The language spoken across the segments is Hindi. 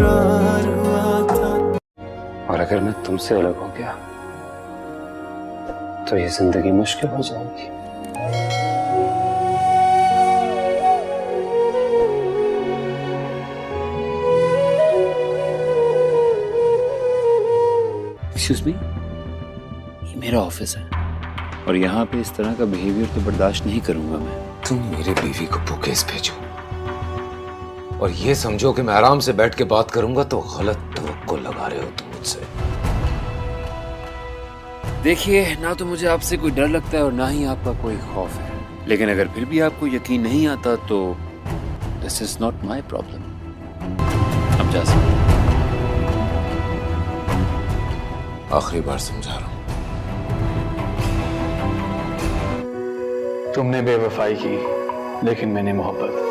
इकरार हुआ था। और अगर मैं तुमसे अलग हो गया तो ये जिंदगी मुश्किल हो जाएगी। एक्सक्यूज मी, ये मेरा ऑफिस है और यहाँ पे इस तरह का बिहेवियर तो बर्दाश्त नहीं करूंगा मैं। तुम मेरे बीवी को बुकेस भेजो और ये समझो कि मैं आराम से बैठ के बात करूंगा तो गलत तवक्को लगा रहे हो तुम मुझसे। देखिए, ना तो मुझे आपसे कोई डर लगता है और ना ही आपका कोई खौफ है, लेकिन अगर फिर भी आपको यकीन नहीं आता तो this is not my problem. अब जा सकते हैं। आखिरी बार समझा रहा हूं। तुमने बेवफाई की लेकिन मैंने मोहब्बत,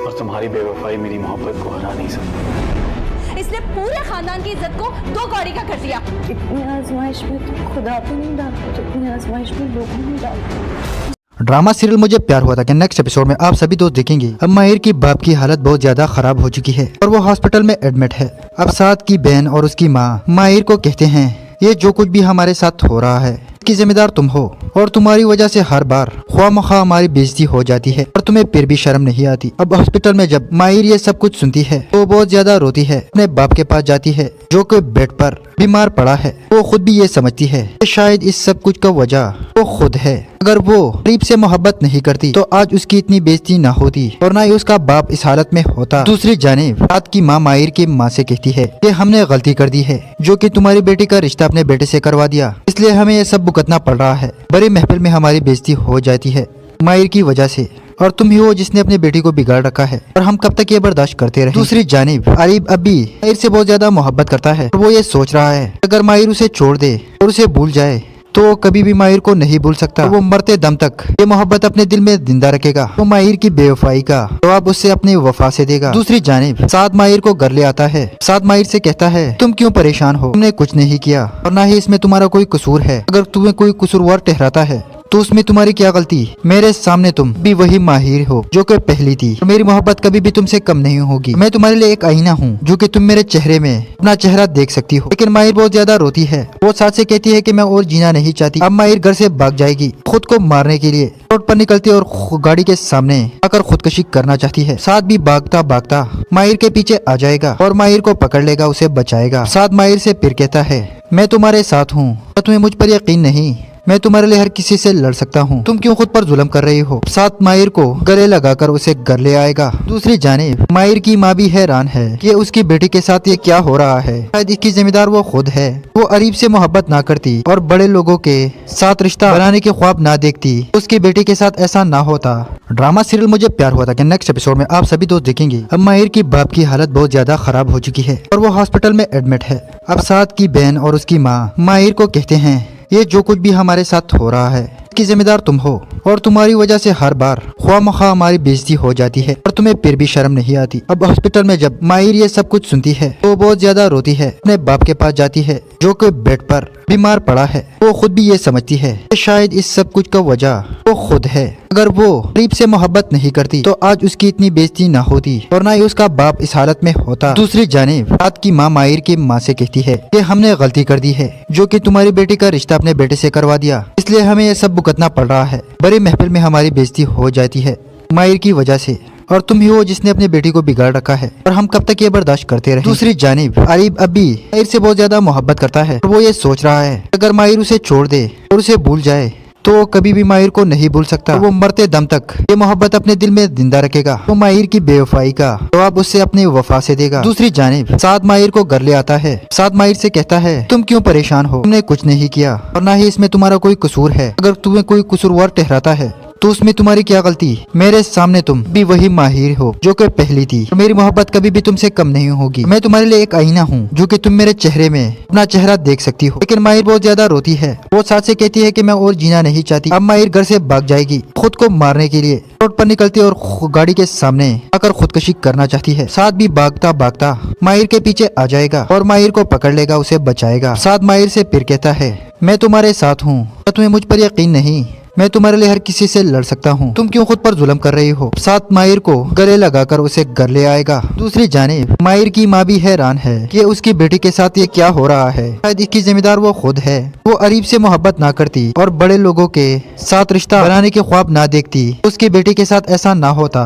और तुम्हारी बेवफाई मेरी मोहब्बत को हरा नहीं सकती। इसने पूरे खानदान की इज्जत को दो कौड़ी का कर दिया। इतनी आजमाइश में तो खुदा तो नहीं डालता, तो इतनी आजमाइश में लोग नहीं डालते। ड्रामा सीरियल मुझे प्यार हुआ था कि नेक्स्ट एपिसोड में आप सभी दोस्त देखेंगे। अब माहिर की बाप की हालत बहुत ज्यादा खराब हो चुकी है और वो हॉस्पिटल में एडमिट है। अब साथ की बहन और उसकी माँ माहिर को कहते हैं, ये जो कुछ भी हमारे साथ हो रहा है इसकी जिम्मेदार तुम हो और तुम्हारी वजह से हर बार ख्वामखा हमारी बेइज्जती हो जाती है और तुम्हें फिर भी शर्म नहीं आती। अब हॉस्पिटल में जब माहिर ये सब कुछ सुनती है तो बहुत ज्यादा रोती है। अपने बाप के पास जाती है जो कि बेड पर बीमार पड़ा है। वो खुद भी ये समझती है कि शायद इस सब कुछ का वजह वो खुद है। अगर वो गरीब से मोहब्बत नहीं करती तो आज उसकी इतनी बेइज्जती ना होती और ना ही उसका बाप इस हालत में होता। दूसरी जानिब रात की माँ माहिर की माँ से कहती है कि हमने गलती कर दी है जो कि तुम्हारी बेटी का रिश्ता अपने बेटे से करवा दिया, इसलिए हमें ये सब भुगतना पड़ रहा है। बड़ी महफिल में हमारी बेइज्जती हो जाती है माहिर की वजह से और तुम ही हो जिसने अपनी बेटी को बिगाड़ रखा है और हम कब तक ये बर्दाश्त करते रहे। दूसरी जानिब आरिफ अब भी माहिर से बहुत ज्यादा मोहब्बत करता है और वो ये सोच रहा है अगर माहिर उसे छोड़ दे और उसे भूल जाए तो कभी भी माहिर को नहीं भूल सकता। वो मरते दम तक ये मोहब्बत अपने दिल में जिंदा रखेगा। वो माहिर की बेवफाई का जवाब उससे अपनी वफा से देगा। दूसरी जानिब साद माहिर को घर ले आता है। साद माहिर से कहता है, तुम क्यों परेशान हो, तुमने कुछ नहीं किया और ना ही इसमें तुम्हारा कोई कसूर है। अगर तुम्हें कोई कसूरवार ठहराता है तो उसमें तुम्हारी क्या गलती। मेरे सामने तुम भी वही माहिर हो जो कि पहली थी। मेरी मोहब्बत कभी भी तुमसे कम नहीं होगी। मैं तुम्हारे लिए एक आईना हूँ जो कि तुम मेरे चेहरे में अपना चेहरा देख सकती हो। लेकिन माहिर बहुत ज्यादा रोती है। वो साथ से कहती है कि मैं और जीना नहीं चाहती। अब माहिर घर से भाग जाएगी खुद को मारने के लिए। रोड पर निकलती और गाड़ी के सामने आकर खुदकुशी करना चाहती है। साथ भी भागता भागता माहिर के पीछे आ जाएगा और माहिर को पकड़ लेगा, उसे बचाएगा। साथ माहिर से फिर कहता है, मैं तुम्हारे साथ हूँ, तुम्हें मुझ पर यकीन नहीं, मैं तुम्हारे लिए हर किसी से लड़ सकता हूँ, तुम क्यों खुद पर जुल्म कर रही हो। साथ माहिर को गले लगाकर उसे घर ले आएगा। दूसरी जानिब माहिर की माँ भी हैरान है कि उसकी बेटी के साथ ये क्या हो रहा है। शायद इसकी जिम्मेदार वो खुद है। वो अरीब से मोहब्बत ना करती और बड़े लोगों के साथ रिश्ता बनाने के ख्वाब ना देखती, उसकी बेटी के साथ ऐसा ना होता। ड्रामा सीरियल मुझे प्यार हुआ था कि नेक्स्ट एपिसोड में आप सभी दोस्त देखेंगे। अब माहिर की बाप की हालत बहुत ज्यादा खराब हो चुकी है और वो हॉस्पिटल में एडमिट है। अब साथ की बहन और उसकी माँ माहिर को कहते हैं, ये जो कुछ भी हमारे साथ हो रहा है इसकी जिम्मेदार तुम हो और तुम्हारी वजह से हर बार ख्वामखा हमारी बेइज्जती हो जाती है और तुम्हें फिर भी शर्म नहीं आती। अब हॉस्पिटल में जब माहिर ये सब कुछ सुनती है तो बहुत ज्यादा रोती है। अपने बाप के पास जाती है जो कि बेड पर बीमार पड़ा है। वो खुद भी ये समझती है कि शायद इस सब कुछ का वजह वो खुद है। अगर वो गरीब से मोहब्बत नहीं करती तो आज उसकी इतनी बेइज्जती ना होती और ना ही उसका बाप इस हालत में होता। दूसरी जानिब रात की माँ माहिर की माँ से कहती है कि हमने गलती कर दी है जो कि तुम्हारी बेटी का रिश्ता अपने बेटे से करवा दिया, इसलिए हमें ये सब भुगतना पड़ रहा है। बड़ी महफिल में हमारी बेइज्जती हो जाती है माहिर की वजह से और तुम ही हो जिसने अपनी बेटी को बिगाड़ रखा है और हम कब तक ये बर्दाश्त करते रहे। दूसरी जानिब आरिफ अब भी माहिर से बहुत ज्यादा मोहब्बत करता है और वो ये सोच रहा है अगर माहिर उसे छोड़ दे और उसे भूल जाए तो कभी भी माहिर को नहीं भूल सकता। वो मरते दम तक ये मोहब्बत अपने दिल में जिंदा रखेगा। वो माहिर की बेवफाई का जवाब उससे अपनी वफा से देगा। दूसरी जानिब साद माहिर को घर ले आता है। साद माहिर से कहता है, तुम क्यों परेशान हो, तुमने कुछ नहीं किया और ना ही इसमें तुम्हारा कोई कसूर है। अगर तुम्हें कोई कसूरवार ठहराता है तो उसमें तुम्हारी क्या गलती। मेरे सामने तुम भी वही माहिर हो जो कि पहली थी। मेरी मोहब्बत कभी भी तुमसे कम नहीं होगी। मैं तुम्हारे लिए एक आईना हूँ जो कि तुम मेरे चेहरे में अपना चेहरा देख सकती हो। लेकिन माहिर बहुत ज्यादा रोती है। वो साथ से कहती है कि मैं और जीना नहीं चाहती। अब माहिर घर से भाग जाएगी खुद को मारने के लिए। रोड पर निकलती और गाड़ी के सामने आकर खुदकुशी करना चाहती है। साथ भी भागता भागता माहिर के पीछे आ जाएगा और माहिर को पकड़ लेगा, उसे बचाएगा। साथ माहिर से फिर कहता है, मैं तुम्हारे साथ हूँ, तुम्हें मुझ पर यकीन नहीं, मैं तुम्हारे लिए हर किसी से लड़ सकता हूँ, तुम क्यों खुद पर जुल्म कर रही हो। साथ माहिर को गले लगाकर उसे घर ले आएगा। दूसरी जानिब माहिर की माँ भी हैरान है कि उसकी बेटी के साथ ये क्या हो रहा है। शायद इसकी जिम्मेदार वो खुद है। वो अरीब से मोहब्बत ना करती और बड़े लोगों के साथ रिश्ता बनाने के ख्वाब ना देखती, उसकी बेटी के साथ ऐसा ना होता।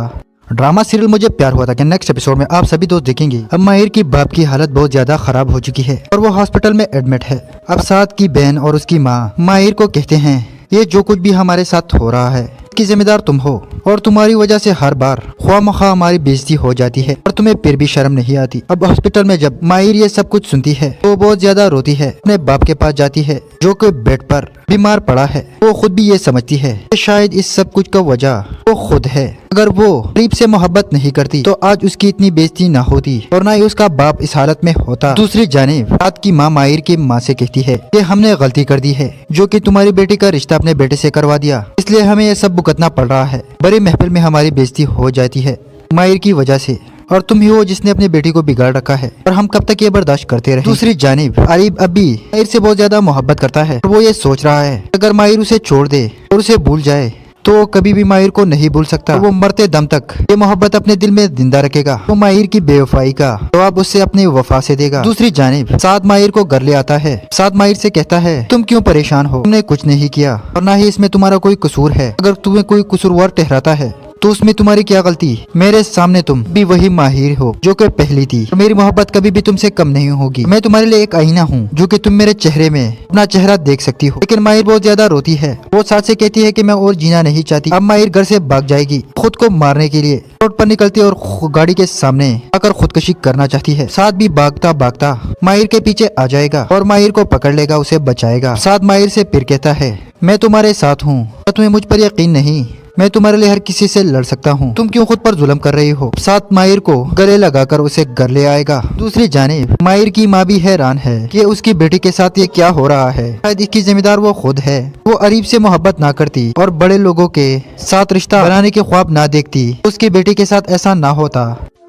ड्रामा सीरियल मुझे प्यार हुआ था कि नेक्स्ट एपिसोड में आप सभी दोस्त देखेंगे। अब माहिर की बाप की हालत बहुत ज्यादा खराब हो चुकी है और वो हॉस्पिटल में एडमिट है। अब साथ की बहन और उसकी माँ माहिर को कहते हैं, ये जो कुछ भी हमारे साथ हो रहा है की जिम्मेदार तुम हो और तुम्हारी वजह से हर बार ख्वामखा हमारी बेइज्जती हो जाती है और तुम्हें फिर भी शर्म नहीं आती। अब हॉस्पिटल में जब माहिर ये सब कुछ सुनती है तो बहुत ज्यादा रोती है। अपने बाप के पास जाती है जो कि बेड पर बीमार पड़ा है। वो खुद भी ये समझती है कि शायद इस सब कुछ का वजह वो खुद है। अगर वो अरीब से मोहब्बत नहीं करती तो आज उसकी इतनी बेइज्जती ना होती और ना ही उसका बाप इस हालत में होता। दूसरी जानिब रात की माँ माहिर की माँ से कहती है कि हमने गलती कर दी है जो कि तुम्हारी बेटी का रिश्ता अपने बेटे से करवा दिया, इसलिए हमें ये सब भुगतना पड़ रहा है। बड़ी महफिल में हमारी बेइज्जती हो जाती है माहिर की वजह से और तुम ही हो जिसने अपनी बेटी को बिगाड़ रखा है और हम कब तक ये बर्दाश्त करते रहे। दूसरी जानिब अरीब अभी माहिर से बहुत ज्यादा मोहब्बत करता है और वो ये सोच रहा है अगर माहिर उसे छोड़ दे और उसे भूल जाए तो कभी भी माहिर को नहीं भूल सकता। वो मरते दम तक ये मोहब्बत अपने दिल में जिंदा रखेगा। वो माहिर की बेवफाई का जवाब उससे अपनी वफा से देगा। दूसरी जानिब साद माहिर को घर ले आता है। साद माहिर से कहता है, तुम क्यों परेशान हो, तुमने कुछ नहीं किया और ना ही इसमें तुम्हारा कोई कसूर है। अगर तुम्हें कोई कसूरवार ठहराता है तो उसमें तुम्हारी क्या गलती। मेरे सामने तुम भी वही माहिर हो जो कि पहली थी। मेरी मोहब्बत कभी भी तुमसे कम नहीं होगी। मैं तुम्हारे लिए एक आईना हूँ जो कि तुम मेरे चेहरे में अपना चेहरा देख सकती हो। लेकिन माहिर बहुत ज्यादा रोती है। वो साथ से कहती है कि मैं और जीना नहीं चाहती। अब माहिर घर से भाग जाएगी खुद को मारने के लिए। रोड पर निकलती और गाड़ी के सामने आकर खुदकुशी करना चाहती है। साथ भी भागता भागता माहिर के पीछे आ जाएगा और माहिर को पकड़ लेगा, उसे बचाएगा। साथ माहिर से फिर कहता है, मैं तुम्हारे साथ हूँ, तुम्हें मुझ पर यकीन नहीं, मैं तुम्हारे लिए हर किसी से लड़ सकता हूँ, तुम क्यों खुद पर जुल्म कर रही हो। साथ माहिर को गले लगाकर उसे घर ले आएगा। दूसरी जानिब माहिर की माँ भी हैरान है कि उसकी बेटी के साथ ये क्या हो रहा है। शायद इसकी जिम्मेदार वो खुद है। वो अरीब से मोहब्बत ना करती और बड़े लोगों के साथ रिश्ता बनाने के ख्वाब ना देखती, उसकी बेटी के साथ ऐसा ना होता।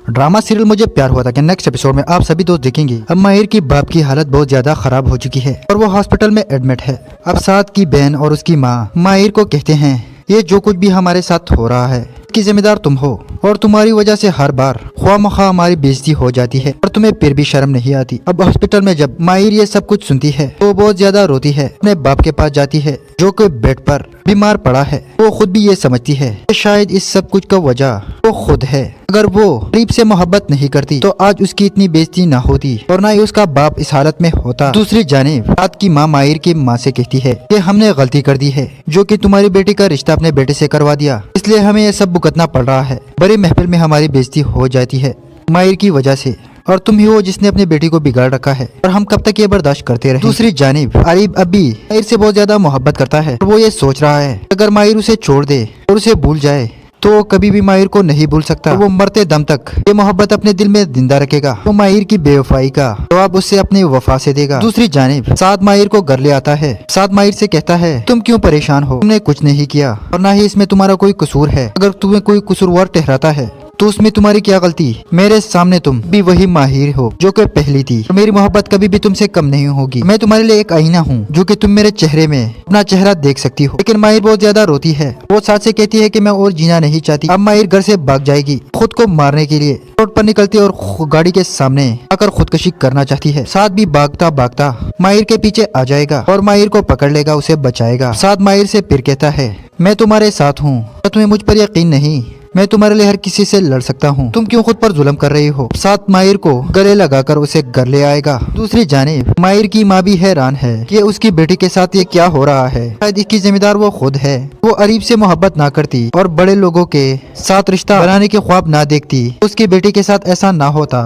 ड्रामा सीरियल मुझे प्यार हुआ था कि नेक्स्ट एपिसोड में आप सभी दोस्त देखेंगे। अब माहिर की बाप की हालत बहुत ज्यादा खराब हो चुकी है और वो हॉस्पिटल में एडमिट है। अब साथ की बहन और उसकी माँ माहिर को कहते हैं, ये जो कुछ भी हमारे साथ हो रहा है की जिम्मेदार तुम हो और तुम्हारी वजह से हर बार ख्वामखा हमारी बेइज्जती हो जाती है और तुम्हें फिर भी शर्म नहीं आती। अब हॉस्पिटल में जब माहिर ये सब कुछ सुनती है तो बहुत ज्यादा रोती है। अपने बाप के पास जाती है जो कि बेड पर बीमार पड़ा है। वो खुद भी ये समझती है कि शायद इस सब कुछ का वजह वो खुद है। अगर वो अरीब से मोहब्बत नहीं करती तो आज उसकी इतनी बेइज्जती ना होती और ना ही उसका बाप इस हालत में होता। दूसरी जानिब रात की माँ माहिर की माँ से कहती है कि हमने गलती कर दी है जो कि तुम्हारी बेटी का रिश्ता अपने बेटे से करवा दिया, इसलिए हमें ये सब भुगतना पड़ रहा है। बड़ी महफिल में हमारी बेइज्जती हो जाती है माहिर की वजह से और तुम ही हो जिसने अपनी बेटी को बिगाड़ रखा है और हम कब तक ये बर्दाश्त करते रहे। दूसरी जानिब अरीब अभी माहिर से बहुत ज्यादा मोहब्बत करता है और वो ये सोच रहा है अगर माहिर उसे छोड़ दे और उसे भूल जाए तो कभी भी माहिर को नहीं भूल सकता। वो मरते दम तक ये मोहब्बत अपने दिल में जिंदा रखेगा। वो माहिर की बेवफाई का जवाब उससे अपनी वफा से देगा। दूसरी जानिब साद माहिर को घर ले आता है। साद माहिर से कहता है, तुम क्यों परेशान हो, तुमने कुछ नहीं किया और ना ही इसमें तुम्हारा कोई कसूर है। अगर तुम्हें कोई कसूरवार ठहराता है तो उसमें तुम्हारी क्या गलती। मेरे सामने तुम भी वही माहिर हो जो कि पहली थी। मेरी मोहब्बत कभी भी तुमसे कम नहीं होगी। मैं तुम्हारे लिए एक आईना हूँ जो कि तुम मेरे चेहरे में अपना चेहरा देख सकती हो। लेकिन माहिर बहुत ज्यादा रोती है। वो साथ से कहती है कि मैं और जीना नहीं चाहती। अब माहिर घर से भाग जाएगी खुद को मारने के लिए। रोड पर निकलती और गाड़ी के सामने आकर खुदकुशी करना चाहती है। साथ भी भागता भागता माहिर के पीछे आ जाएगा और माहिर को पकड़ लेगा, उसे बचाएगा। साथ माहिर से फिर कहता है, मैं तुम्हारे साथ हूँ, तुम्हें मुझ पर यकीन नहीं, मैं तुम्हारे लिए हर किसी से लड़ सकता हूँ, तुम क्यों खुद पर जुल्म कर रही हो। साथ माहिर को गले लगाकर उसे घर ले आएगा। दूसरी जानिब माहिर की माँ भी हैरान है कि उसकी बेटी के साथ ये क्या हो रहा है। शायद इसकी जिम्मेदार वो खुद है। वो अरीब से मोहब्बत ना करती और बड़े लोगों के साथ रिश्ता बनाने के ख्वाब ना देखती, उसकी बेटी के साथ ऐसा ना होता।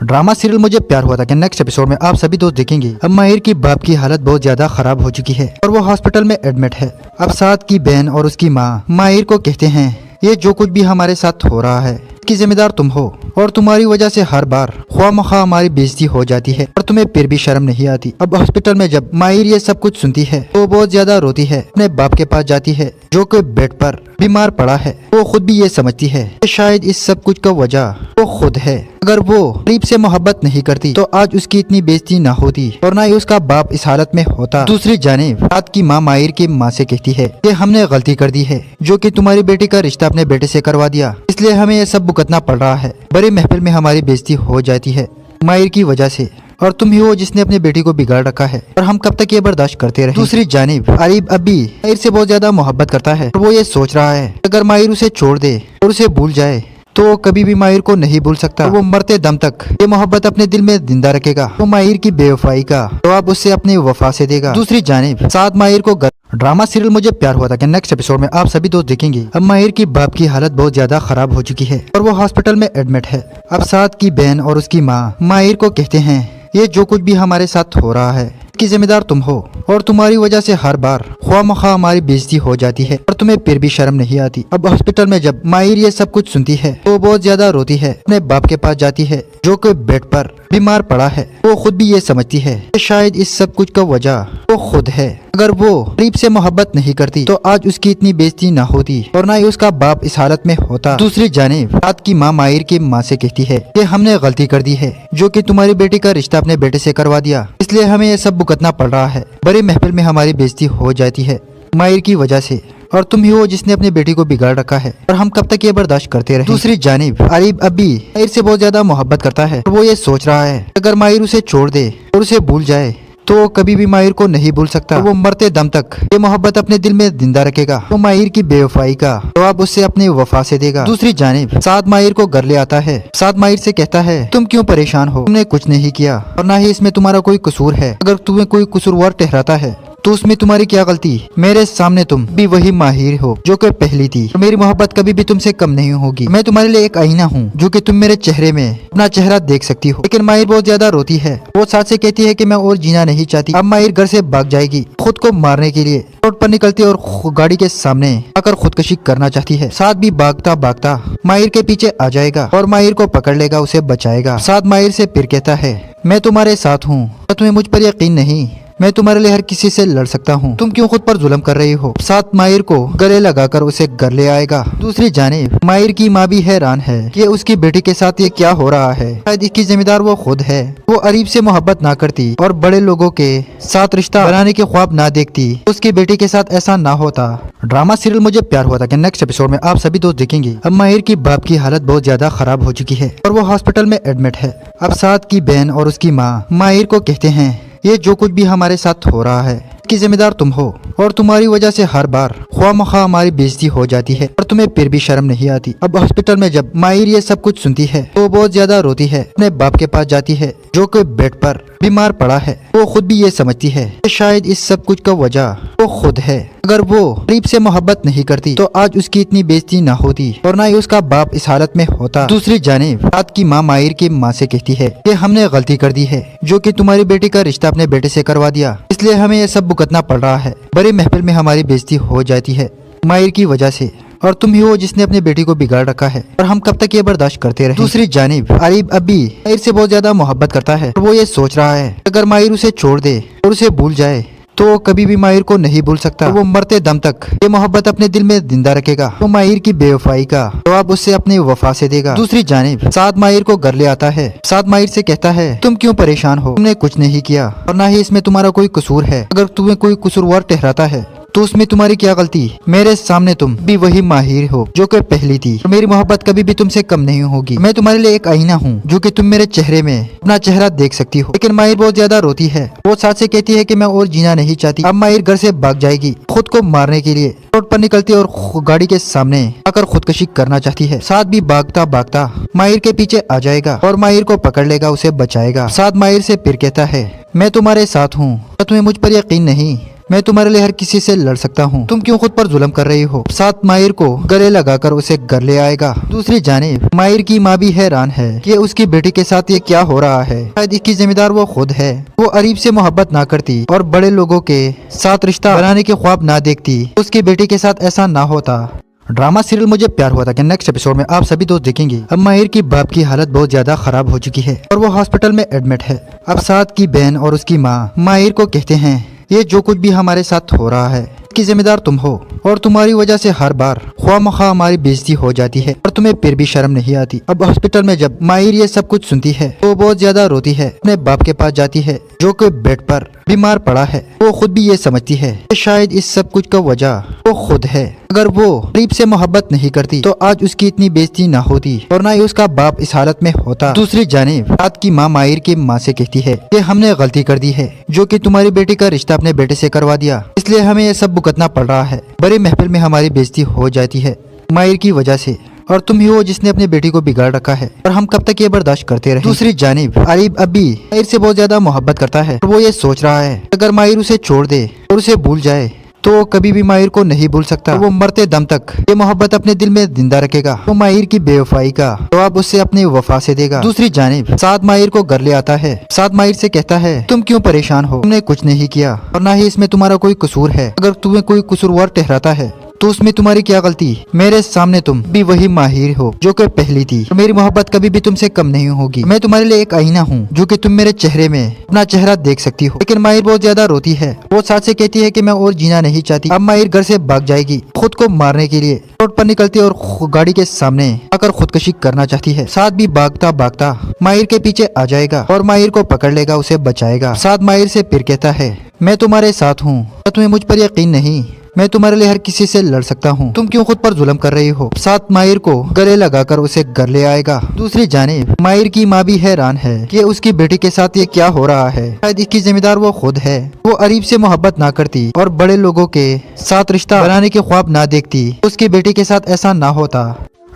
ड्रामा सीरियल मुझे प्यार हुआ था कि नेक्स्ट एपिसोड में आप सभी दोस्त देखेंगे। अब माहिर की बाप की हालत बहुत ज्यादा खराब हो चुकी है और वो हॉस्पिटल में एडमिट है। अब साथ की बहन और उसकी माँ माहिर को कहते हैं, ये जो कुछ भी हमारे साथ हो रहा है की जिम्मेदार तुम हो और तुम्हारी वजह से हर बार ख्वामखा हमारी बेइज्जती हो जाती है और तुम्हें फिर भी शर्म नहीं आती। अब हॉस्पिटल में जब माहिर ये सब कुछ सुनती है तो बहुत ज्यादा रोती है। अपने बाप के पास जाती है जो कि बेड पर बीमार पड़ा है। वो खुद भी ये समझती है कि शायद इस सब कुछ का वजह वो खुद है। अगर वो गरीब से मोहब्बत नहीं करती तो आज उसकी इतनी बेइज्जती ना होती और ना ही उसका बाप इस हालत में होता। दूसरी जानिब रात की माँ माहिर की माँ से कहती है कि हमने गलती कर दी है जो कि तुम्हारी बेटी का रिश्ता अपने बेटे से करवा दिया, इसलिए हमें ये सब भुगतना पड़ रहा है। बड़ी महफिल में हमारी बेइज्जती हो जाती है माहिर की वजह से और तुम ही हो जिसने अपने बेटी को बिगाड़ रखा है और हम कब तक ये बर्दाश्त करते रहे। दूसरी जानिब आरिफ अभी माहिर से बहुत ज्यादा मोहब्बत करता है और वो ये सोच रहा है अगर माहिर उसे छोड़ दे और उसे भूल जाए तो कभी भी माहिर को नहीं भूल सकता। वो मरते दम तक ये मोहब्बत अपने दिल में जिंदा रखेगा। वो माहिर की बेवफाई का जवाब उससे अपनी वफा से देगा। दूसरी जानिब साथ माहिर को ड्रामा सीरियल मुझे प्यार हुआ था कि नेक्स्ट एपिसोड में आप सभी दोस्त देखेंगे। अब माहिर की बाप की हालत बहुत ज्यादा खराब हो चुकी है और वो हॉस्पिटल में एडमिट है। अब साथ की बहन और उसकी माँ माहिर को कहते हैं ये जो कुछ भी हमारे साथ हो रहा है की जिम्मेदार तुम हो और तुम्हारी वजह से हर बार ख्वामखा हमारी बेइज्जती हो जाती है और तुम्हें फिर भी शर्म नहीं आती। अब हॉस्पिटल में जब माहिर ये सब कुछ सुनती है तो बहुत ज्यादा रोती है। अपने बाप के पास जाती है जो कि बेड पर बीमार पड़ा है। वो खुद भी ये समझती है कि शायद इस सब कुछ का वजह वो खुद है। अगर वो गरीब से मोहब्बत नहीं करती तो आज उसकी इतनी बेइज्जती ना होती और ना ही उसका बाप इस हालत में होता। दूसरी जानिब रात की माँ माहिर की माँ से कहती है कि हमने गलती कर दी है जो कि तुम्हारी बेटी का रिश्ता अपने बेटे से करवा दिया, इसलिए हमें ये सब भुगतना पड़ रहा है। बड़ी महफिल में हमारी बेइज्जती हो जाती है माहिर की वजह से और तुम ही हो जिसने अपनी बेटी को बिगाड़ रखा है और हम कब तक ये बर्दाश्त करते रहे। दूसरी जानिब आरिफ अभी माहिर से बहुत ज्यादा मोहब्बत करता है और वो ये सोच रहा है अगर माहिर उसे छोड़ दे और उसे भूल जाए तो कभी भी माहिर को नहीं भूल सकता। वो मरते दम तक ये मोहब्बत अपने दिल में जिंदा रखेगा। वो माहिर की बेवफाई का जवाब उससे अपनी वफा से देगा। दूसरी जानिब साथ माहिर को घर ले आता है। साथ माहिर से कहता है तुम क्यों परेशान हो, तुमने कुछ नहीं किया और ना ही इसमें तुम्हारा कोई कसूर है। अगर तुम्हें कोई कसूरवार ठहराता है तो उसमें तुम्हारी क्या गलती। मेरे सामने तुम भी वही माहिर हो जो कि पहली थी। मेरी मोहब्बत कभी भी तुमसे कम नहीं होगी। मैं तुम्हारे लिए एक आईना हूँ जो कि तुम मेरे चेहरे में अपना चेहरा देख सकती हो। लेकिन माहिर बहुत ज्यादा रोती है। वो साथ से कहती है कि मैं और जीना नहीं चाहती। अब माहिर घर से भाग जाएगी खुद को मारने के लिए। रोड पर निकलती और गाड़ी के सामने आकर खुदकुशी करना चाहती है। साथ भी भागता भागता माहिर के पीछे आ जाएगा और माहिर को पकड़ लेगा, उसे बचाएगा। साथ माहिर से फिर कहता है मैं तुम्हारे साथ हूँ, तुम्हें मुझ पर यकीन नहीं, मैं तुम्हारे लिए हर किसी से लड़ सकता हूँ, तुम क्यों खुद पर जुल्म कर रही हो। साथ माहिर को गले लगाकर उसे घर ले आएगा। दूसरी जानिब माहिर की माँ भी हैरान है कि उसकी बेटी के साथ ये क्या हो रहा है। शायद इसकी जिम्मेदार वो खुद है। वो आरिफ से मोहब्बत ना करती और बड़े लोगों के साथ रिश्ता बनाने के ख्वाब ना देखती, उसकी बेटी के साथ ऐसा ना होता। ड्रामा सीरियल मुझे प्यार हुआ था कि नेक्स्ट एपिसोड में आप सभी दोस्त देखेंगे। अब माहिर की बाप की हालत बहुत ज्यादा खराब हो चुकी है और वो हॉस्पिटल में एडमिट है। अब साथ की बहन और उसकी माँ माहिर को कहते हैं ये जो कुछ भी हमारे साथ हो रहा है की जिम्मेदार तुम हो और तुम्हारी वजह से हर बार ख्वामखा हमारी बेइज्जती हो जाती है और तुम्हें फिर भी शर्म नहीं आती। अब हॉस्पिटल में जब माहिर ये सब कुछ सुनती है तो बहुत ज्यादा रोती है। अपने बाप के पास जाती है जो कि बेड पर बीमार पड़ा है। वो खुद भी ये समझती है कि शायद इस सब कुछ का वजह वो खुद है। अगर वो गरीब से मोहब्बत नहीं करती तो आज उसकी इतनी बेइज्जती ना होती और ना ही उसका बाप इस हालत में होता। दूसरी जानिब रात की माँ माहिर की माँ से कहती है कि हमने गलती कर दी है जो कि तुम्हारी बेटी का रिश्ता अपने बेटे से करवा दिया, इसलिए हमें ये सब भुगतना पड़ रहा है। बड़ी महफिल में हमारी बेइज्जती हो जाती है माहिर की वजह से और तुम ही हो जिसने अपनी बेटी को बिगाड़ रखा है और हम कब तक ये बर्दाश्त करते रहे। दूसरी जानिब आरिफ अभी माहिर से बहुत ज्यादा मोहब्बत करता है और वो ये सोच रहा है अगर माहिर उसे छोड़ दे और उसे भूल जाए तो कभी भी माहिर को नहीं भूल सकता। वो मरते दम तक ये मोहब्बत अपने दिल में जिंदा रखेगा। वो माहिर की बेवफाई का जवाब उससे अपनी वफा से देगा। दूसरी जानिब साथ माहिर को घर ले आता है। साथ माहिर से कहता है तुम क्यों परेशान हो, तुमने कुछ नहीं किया और ना ही इसमें तुम्हारा कोई कसूर है। अगर तुम्हें कोई कसूरवार ठहराता है तो उसमें तुम्हारी क्या गलती। मेरे सामने तुम भी वही माहिर हो जो कि पहली थी। मेरी मोहब्बत कभी भी तुमसे कम नहीं होगी। मैं तुम्हारे लिए एक आईना हूँ जो कि तुम मेरे चेहरे में अपना चेहरा देख सकती हो। लेकिन माहिर बहुत ज्यादा रोती है। वो साथ से कहती है कि मैं और जीना नहीं चाहती। अब माहिर घर से भाग जाएगी खुद को मारने के लिए। रोड पर निकलती और गाड़ी के सामने आकर खुदकुशी करना चाहती है। साथ भी भागता भागता माहिर के पीछे आ जाएगा और माहिर को पकड़ लेगा, उसे बचाएगा। साथ माहिर से फिर कहता है मैं तुम्हारे साथ हूँ, तुम्हें मुझ पर यकीन नहीं, मैं तुम्हारे लिए हर किसी से लड़ सकता हूँ, तुम क्यों खुद पर जुल्म कर रही हो। साथ माहिर को गले लगाकर उसे घर ले आएगा। दूसरी जानिब माहिर की माँ भी हैरान है कि उसकी बेटी के साथ ये क्या हो रहा है। शायद इसकी जिम्मेदार वो खुद है। वो आरिफ से मोहब्बत ना करती और बड़े लोगों के साथ रिश्ता बनाने के ख्वाब ना देखती, उसकी बेटी के साथ ऐसा ना होता। ड्रामा सीरियल मुझे प्यार हुआ था कि नेक्स्ट एपिसोड में आप सभी दोस्त देखेंगे। अब माहिर की बाप की हालत बहुत ज्यादा खराब हो चुकी है और वो हॉस्पिटल में एडमिट है। अब साथ की बहन और उसकी माँ माहिर को कहते हैं ये जो कुछ भी हमारे साथ हो रहा है इसकी जिम्मेदार तुम हो और तुम्हारी वजह से हर बार ख्वामखा हमारी बेइज्जती हो जाती है और तुम्हें फिर भी शर्म नहीं आती। अब हॉस्पिटल में जब माहिर ये सब कुछ सुनती है तो बहुत ज्यादा रोती है। अपने बाप के पास जाती है जो कि बेड पर बीमार पड़ा है। वो खुद भी ये समझती है कि शायद इस सब कुछ का वजह वो खुद है। अगर वो गरीब से मोहब्बत नहीं करती तो आज उसकी इतनी बेइज्जती ना होती और ना ही उसका बाप इस हालत में होता। दूसरी जानिब रात की माँ माहिर की माँ से कहती है कि हमने गलती कर दी है जो कि तुम्हारी बेटी का रिश्ता अपने बेटे से करवा दिया, इसलिए हमें ये सब भुगतना पड़ रहा है। बड़ी महफिल में हमारी बेइज्जती हो जाती है माहिर की वजह से और तुम ही हो जिसने अपनी बेटी को बिगाड़ रखा है और हम कब तक ये बर्दाश्त करते रहे। दूसरी जानिब आरिफ अभी माहिर से बहुत ज्यादा मोहब्बत करता है और वो ये सोच रहा है अगर माहिर उसे छोड़ दे और उसे भूल जाए तो कभी भी माहिर को नहीं भूल सकता। वो मरते दम तक ये मोहब्बत अपने दिल में जिंदा रखेगा। वो माहिर की बेवफाई का जवाब उससे अपनी वफा से देगा। दूसरी जानिब साद माहिर को घर ले आता है। साद माहिर से कहता है तुम क्यों परेशान हो, तुमने कुछ नहीं किया और ना ही इसमें तुम्हारा कोई कसूर है। अगर तुम्हें कोई कसूरवार ठहराता है तो उसमें तुम्हारी क्या गलती। मेरे सामने तुम भी वही माहिर हो जो कि पहली थी। मेरी मोहब्बत कभी भी तुमसे कम नहीं होगी। मैं तुम्हारे लिए एक आईना हूँ जो कि तुम मेरे चेहरे में अपना चेहरा देख सकती हो। लेकिन माहिर बहुत ज्यादा रोती है। वो साथ से कहती है कि मैं और जीना नहीं चाहती। अब माहिर घर से भाग जाएगी खुद को मारने के लिए। रोड पर निकलती है और गाड़ी के सामने आकर खुदकुशी करना चाहती है। साथ भी भागता भागता माहिर के पीछे आ जाएगा और माहिर को पकड़ लेगा, उसे बचाएगा। साथ माहिर से फिर कहता है मैं तुम्हारे साथ हूँ, तुम्हें मुझ पर यकीन नहीं, मैं तुम्हारे लिए हर किसी से लड़ सकता हूँ, तुम क्यों खुद पर जुल्म कर रही हो। साथ माहिर को गले लगाकर उसे घर ले आएगा। दूसरी जानिब माहिर की माँ भी हैरान है कि उसकी बेटी के साथ ये क्या हो रहा है। शायद इसकी जिम्मेदार वो खुद है। वो अरीब से मोहब्बत ना करती और बड़े लोगों के साथ रिश्ता बनाने के ख्वाब ना देखती, उसकी बेटी के साथ ऐसा ना होता।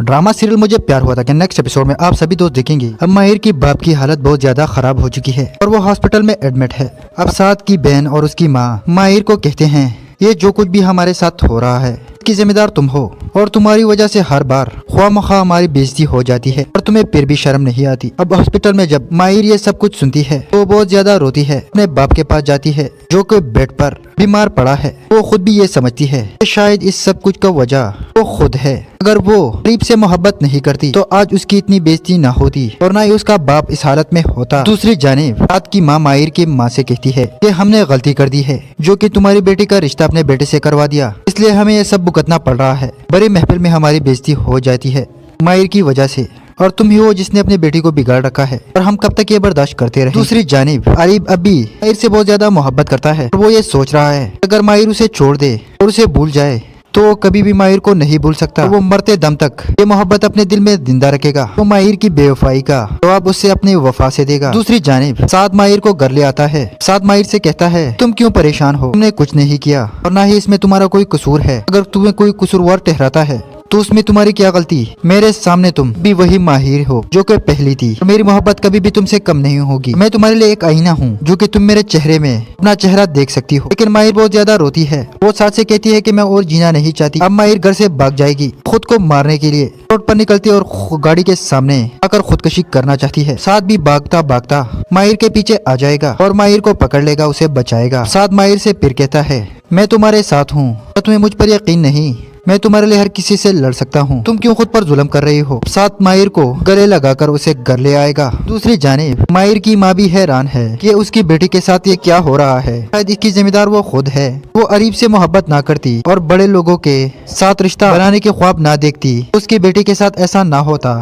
ड्रामा सीरियल मुझे प्यार हुआ था कि नेक्स्ट एपिसोड में आप सभी दोस्त देखेंगे। अब माहिर की बाप की हालत बहुत ज्यादा खराब हो चुकी है और वो हॉस्पिटल में एडमिट है। अब साथ की बहन और उसकी माँ माहिर को कहते हैं ये जो कुछ भी हमारे साथ हो रहा है इसकी जिम्मेदार तुम हो और तुम्हारी वजह से हर बार ख्वामखा हमारी बेइज्जती हो जाती है और तुम्हें फिर भी शर्म नहीं आती। अब हॉस्पिटल में जब माहिर ये सब कुछ सुनती है तो बहुत ज्यादा रोती है। अपने बाप के पास जाती है जो कि बेड पर बीमार पड़ा है। वो खुद भी ये समझती है कि शायद इस सब कुछ का वजह वो खुद है। अगर वो गरीब से मोहब्बत नहीं करती तो आज उसकी इतनी बेइज्जती ना होती और ना ही उसका बाप इस हालत में होता। दूसरी जानिब रात की माँ माहिर की माँ से कहती है कि हमने गलती कर दी है जो कि तुम्हारी बेटी का रिश्ता अपने बेटे से करवा दिया, इसलिए हमें ये सब भुगतना पड़ रहा है। बड़ी महफिल में हमारी बेइज्जती हो जाती है माहिर की वजह से और तुम ही हो जिसने अपनी बेटी को बिगाड़ रखा है और हम कब तक ये बर्दाश्त करते रहे। दूसरी जानिब आरिफ अभी माहिर से बहुत ज्यादा मोहब्बत करता है और वो ये सोच रहा है अगर माहिर उसे छोड़ दे और उसे भूल जाए तो कभी भी माहिर को नहीं भूल सकता। वो मरते दम तक ये मोहब्बत अपने दिल में जिंदा रखेगा। वो माहिर की बेवफाई का जवाब उससे अपनी वफा से देगा। दूसरी जानिब साद माहिर को घर ले आता है। साद माहिर से कहता है तुम क्यों परेशान हो, तुमने कुछ नहीं किया और ना ही इसमें तुम्हारा कोई कसूर है। अगर तुम्हें कोई कसूरवार ठहराता है तो उसमें तुम्हारी क्या गलती। मेरे सामने तुम भी वही माहिर हो जो कि पहली थी। मेरी मोहब्बत कभी भी तुमसे कम नहीं होगी। मैं तुम्हारे लिए एक आईना हूँ जो कि तुम मेरे चेहरे में अपना चेहरा देख सकती हो। लेकिन माहिर बहुत ज्यादा रोती है। वो साथ से कहती है कि मैं और जीना नहीं चाहती। अब माहिर घर से भाग जाएगी खुद को मारने के लिए। रोड पर निकलती है और गाड़ी के सामने आकर खुदकुशी करना चाहती है। साथ भी भागता भागता माहिर के पीछे आ जाएगा और माहिर को पकड़ लेगा, उसे बचाएगा। साथ माहिर से फिर कहता है मैं तुम्हारे साथ हूँ, तुम्हें मुझ पर यकीन नहीं, मैं तुम्हारे लिए हर किसी से लड़ सकता हूँ, तुम क्यों खुद पर जुल्म कर रही हो। साथ माहिर को गले लगाकर उसे घर ले आएगा। दूसरी जानिब माहिर की माँ भी हैरान है कि उसकी बेटी के साथ ये क्या हो रहा है। शायद इसकी जिम्मेदार वो खुद है। वो अरीब से मोहब्बत ना करती और बड़े लोगों के साथ रिश्ता बनाने के ख्वाब ना देखती, उसकी बेटी के साथ ऐसा ना होता।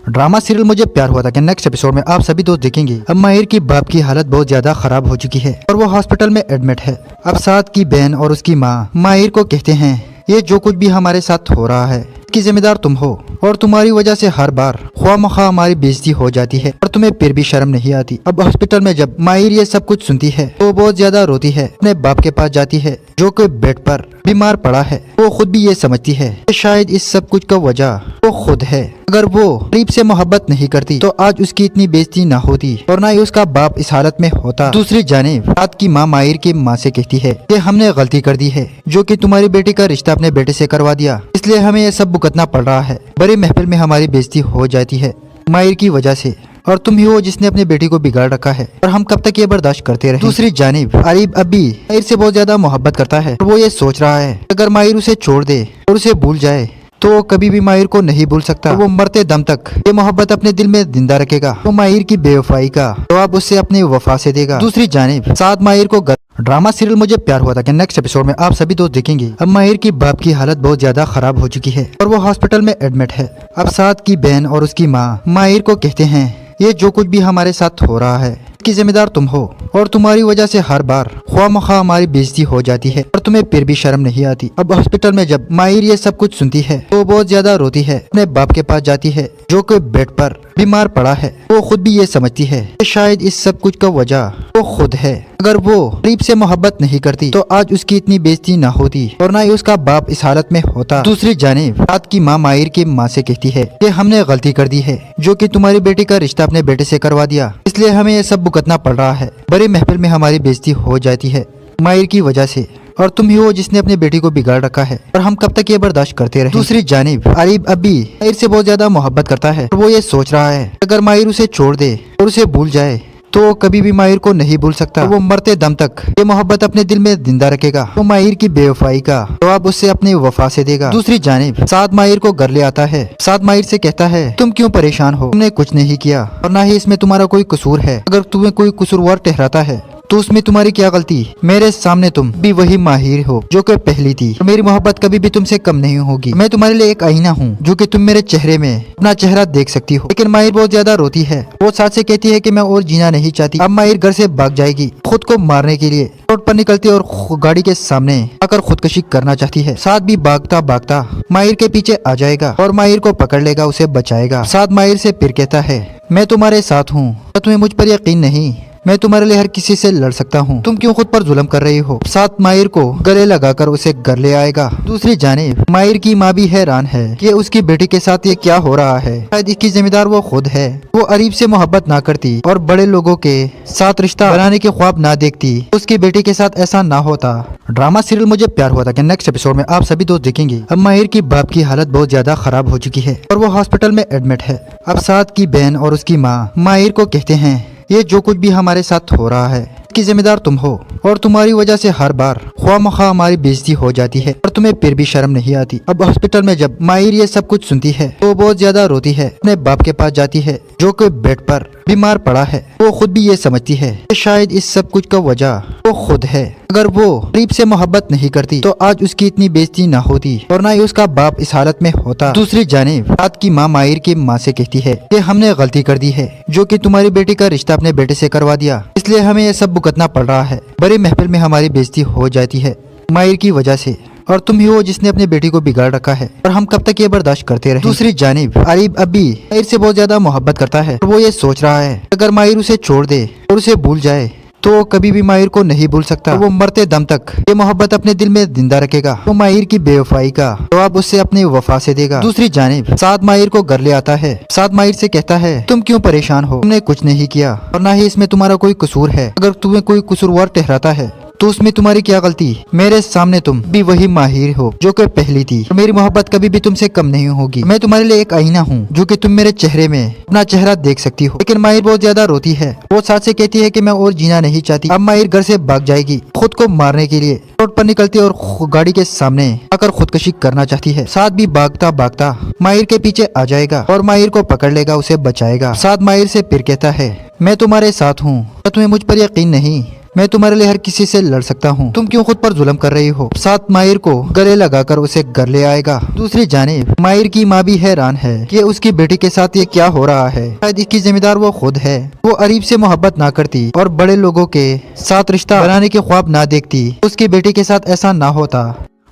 ड्रामा सीरियल मुझे प्यार हुआ था कि नेक्स्ट एपिसोड में आप सभी दोस्त देखेंगे। अब माहिर की बाप की हालत बहुत ज्यादा खराब हो चुकी है और वो हॉस्पिटल में एडमिट है। अब साथ की बहन और उसकी माँ माहिर को कहते हैं ये जो कुछ भी हमारे साथ हो रहा है इसकी जिम्मेदार तुम हो और तुम्हारी वजह से हर बार ख्वामखा हमारी बेइज्जती हो जाती है और तुम्हें फिर भी शर्म नहीं आती। अब हॉस्पिटल में जब माहिर ये सब कुछ सुनती है तो बहुत ज्यादा रोती है। अपने बाप के पास जाती है जो कि बेड पर बीमार पड़ा है। वो खुद भी ये समझती है कि शायद इस सब कुछ का वजह वो खुद है। अगर वो गरीब से मोहब्बत नहीं करती तो आज उसकी इतनी बेइज्जती ना होती और ना ही उसका बाप इस हालत में होता। दूसरी जानिब रात की माँ माहिर की माँ से कहती है कि हमने गलती कर दी है जो कि तुम्हारी बेटी का रिश्ता अपने बेटे से करवा दिया, इसलिए हमें ये सब भुगतना पड़ रहा है। बड़ी महफिल में हमारी बेइज्जती हो जाती है माहिर की वजह से और तुम ही हो जिसने अपनी बेटी को बिगाड़ रखा है और हम कब तक ये बर्दाश्त करते रहे। दूसरी जानिब आरिफ अभी माहिर से बहुत ज्यादा मोहब्बत करता है और वो ये सोच रहा है अगर माहिर उसे छोड़ दे और उसे भूल जाए तो कभी भी माहिर को नहीं भूल सकता। वो मरते दम तक ये मोहब्बत अपने दिल में जिंदा रखेगा। वो माहिर की बेवफाई का जवाब उससे अपनी वफा से देगा। दूसरी जानिब साद माहिर को ड्रामा सीरियल मुझे प्यार हुआ था कि नेक्स्ट एपिसोड में आप सभी दोस्त देखेंगे। अब माहिर की बाप की हालत बहुत ज्यादा खराब हो चुकी है और वो हॉस्पिटल में एडमिट है। अब साद की बहन और उसकी माँ माहिर को कहते हैं ये जो कुछ भी हमारे साथ हो रहा है इसकी जिम्मेदार तुम हो और तुम्हारी वजह से हर बार ख्वामखा हमारी बेइज्जती हो जाती है और तुम्हें फिर भी शर्म नहीं आती। अब हॉस्पिटल में जब माहिर ये सब कुछ सुनती है तो बहुत ज्यादा रोती है। अपने बाप के पास जाती है जो कि बेड पर बीमार पड़ा है। वो खुद भी ये समझती है कि शायद इस सब कुछ का वजह वो खुद है। अगर वो करीब से मोहब्बत नहीं करती तो आज उसकी इतनी बेइज्जती ना होती और ना ही उसका बाप इस हालत में होता। दूसरी जानिब रात की माँ माहिर की माँ से कहती है कि हमने गलती कर दी है जो कि तुम्हारी बेटी का रिश्ता अपने बेटे से करवा दिया, इसलिए हमें ये सब भुगतना पड़ रहा है। बड़ी महफिल में हमारी बेइज्जती हो जाती है माहिर की वजह से और तुम ही हो जिसने अपनी बेटी को बिगाड़ रखा है और हम कब तक ये बर्दाश्त करते रहे। दूसरी जानिब आरिफ अब भी माहिर से बहुत ज्यादा मोहब्बत करता है और वो ये सोच रहा है अगर माहिर उसे छोड़ दे और उसे भूल जाए तो कभी भी माहिर को नहीं भूल सकता। वो मरते दम तक ये मोहब्बत अपने दिल में जिंदा रखेगा। वो माहिर की बेवफाई का जवाब उससे अपनी वफा से देगा। दूसरी जानिब साद माहिर को घर ले आता है। साद माहिर से कहता है तुम क्यों परेशान हो, तुमने कुछ नहीं किया और ना ही इसमें तुम्हारा कोई कसूर है। अगर तुम्हें कोई कसूरवार ठहराता है तो उसमें तुम्हारी क्या गलती। मेरे सामने तुम भी वही माहिर हो जो कि पहली थी। मेरी मोहब्बत कभी भी तुमसे कम नहीं होगी। मैं तुम्हारे लिए एक आईना हूँ जो कि तुम मेरे चेहरे में अपना चेहरा देख सकती हो। लेकिन माहिर बहुत ज्यादा रोती है। वो साथ से कहती है कि मैं और जीना नहीं चाहती। अब माहिर घर से भाग जाएगी खुद को मारने के लिए। रोड पर निकलती और गाड़ी के सामने आकर खुदकुशी करना चाहती है। साथ भी भागता भागता माहिर के पीछे आ जाएगा और माहिर को पकड़ लेगा, उसे बचाएगा। साथ माहिर से फिर कहता है मैं तुम्हारे साथ हूँ, तुम्हें मुझ पर यकीन नहीं, मैं तुम्हारे लिए हर किसी से लड़ सकता हूँ, तुम क्यों खुद पर जुल्म कर रही हो। साथ माहिर को गले लगाकर उसे घर ले आएगा। दूसरी जानिब माहिर की माँ भी हैरान है कि उसकी बेटी के साथ ये क्या हो रहा है। शायद इसकी जिम्मेदार वो खुद है। वो अरीब से मोहब्बत ना करती और बड़े लोगों के साथ रिश्ता बनाने के ख्वाब ना देखती, उसकी बेटी के साथ ऐसा ना होता। ड्रामा सीरियल मुझे प्यार हुआ था कि नेक्स्ट एपिसोड में आप सभी दोस्त देखेंगे। अब माहिर की बाप की हालत बहुत ज्यादा खराब हो चुकी है और वो हॉस्पिटल में एडमिट है। अब साथ की बहन और उसकी माँ माहिर को कहते हैं ये जो कुछ भी हमारे साथ हो रहा है इसकी जिम्मेदार तुम हो और तुम्हारी वजह से हर बार ख्वामखा हमारी बेइज्जती हो जाती है और तुम्हें फिर भी शर्म नहीं आती। अब हॉस्पिटल में जब माहिर ये सब कुछ सुनती है तो बहुत ज्यादा रोती है। अपने बाप के पास जाती है जो कि बेड पर बीमार पड़ा है। वो खुद भी ये समझती है कि शायद इस सब कुछ का वजह वो खुद है। अगर वो करीब से मोहब्बत नहीं करती तो आज उसकी इतनी बेइज्जती ना होती और ना ही उसका बाप इस हालत में होता। दूसरी जानिब रात की माँ माहिर की माँ से कहती है कि हमने गलती कर दी है जो कि तुम्हारी बेटी का रिश्ता अपने बेटे से करवा दिया, इसलिए हमें ये सब भुगतना पड़ रहा है। बड़ी महफिल में हमारी बेइज्जती हो जाती है माहिर की वजह से और तुम ही हो जिसने अपनी बेटी को बिगाड़ रखा है और हम कब तक ये बर्दाश्त करते रहे। दूसरी जानिब आरिफ अब भी माहिर से बहुत ज्यादा मोहब्बत करता है और वो ये सोच रहा है अगर माहिर उसे छोड़ दे और उसे भूल जाए तो कभी भी माहिर को नहीं भूल सकता। वो मरते दम तक ये मोहब्बत अपने दिल में जिंदा रखेगा। वो माहिर की बेवफाई का जवाब उससे अपनी वफा से देगा। दूसरी जानिब साद माहिर को घर ले आता है। साद माहिर से कहता है तुम क्यों परेशान हो, तुमने कुछ नहीं किया और ना ही इसमें तुम्हारा कोई कसूर है। अगर तुम्हें कोई कसूरवार ठहराता है तो उसमें तुम्हारी क्या गलती। मेरे सामने तुम भी वही माहिर हो जो कि पहली थी। मेरी मोहब्बत कभी भी तुमसे कम नहीं होगी। मैं तुम्हारे लिए एक आईना हूँ जो कि तुम मेरे चेहरे में अपना चेहरा देख सकती हो। लेकिन माहिर बहुत ज्यादा रोती है। वो साथ से कहती है कि मैं और जीना नहीं चाहती। अब माहिर घर से भाग जाएगी खुद को मारने के लिए। रोड पर निकलती और गाड़ी के सामने आकर खुदकुशी करना चाहती है। साथ भी भागता भागता माहिर के पीछे आ जाएगा और माहिर को पकड़ लेगा, उसे बचाएगा। साथ माहिर से फिर कहता है मैं तुम्हारे साथ हूँ, तुम्हें मुझ पर यकीन नहीं, मैं तुम्हारे लिए हर किसी से लड़ सकता हूँ, तुम क्यों खुद पर जुल्म कर रही हो। साथ माहिर को गले लगाकर उसे घर ले आएगा। दूसरी जानिब माहिर की माँ भी हैरान है कि उसकी बेटी के साथ ये क्या हो रहा है। शायद इसकी जिम्मेदार वो खुद है। वो अरीब से मोहब्बत ना करती और बड़े लोगों के साथ रिश्ता बनाने के ख्वाब ना देखती, उसकी बेटी के साथ ऐसा ना होता।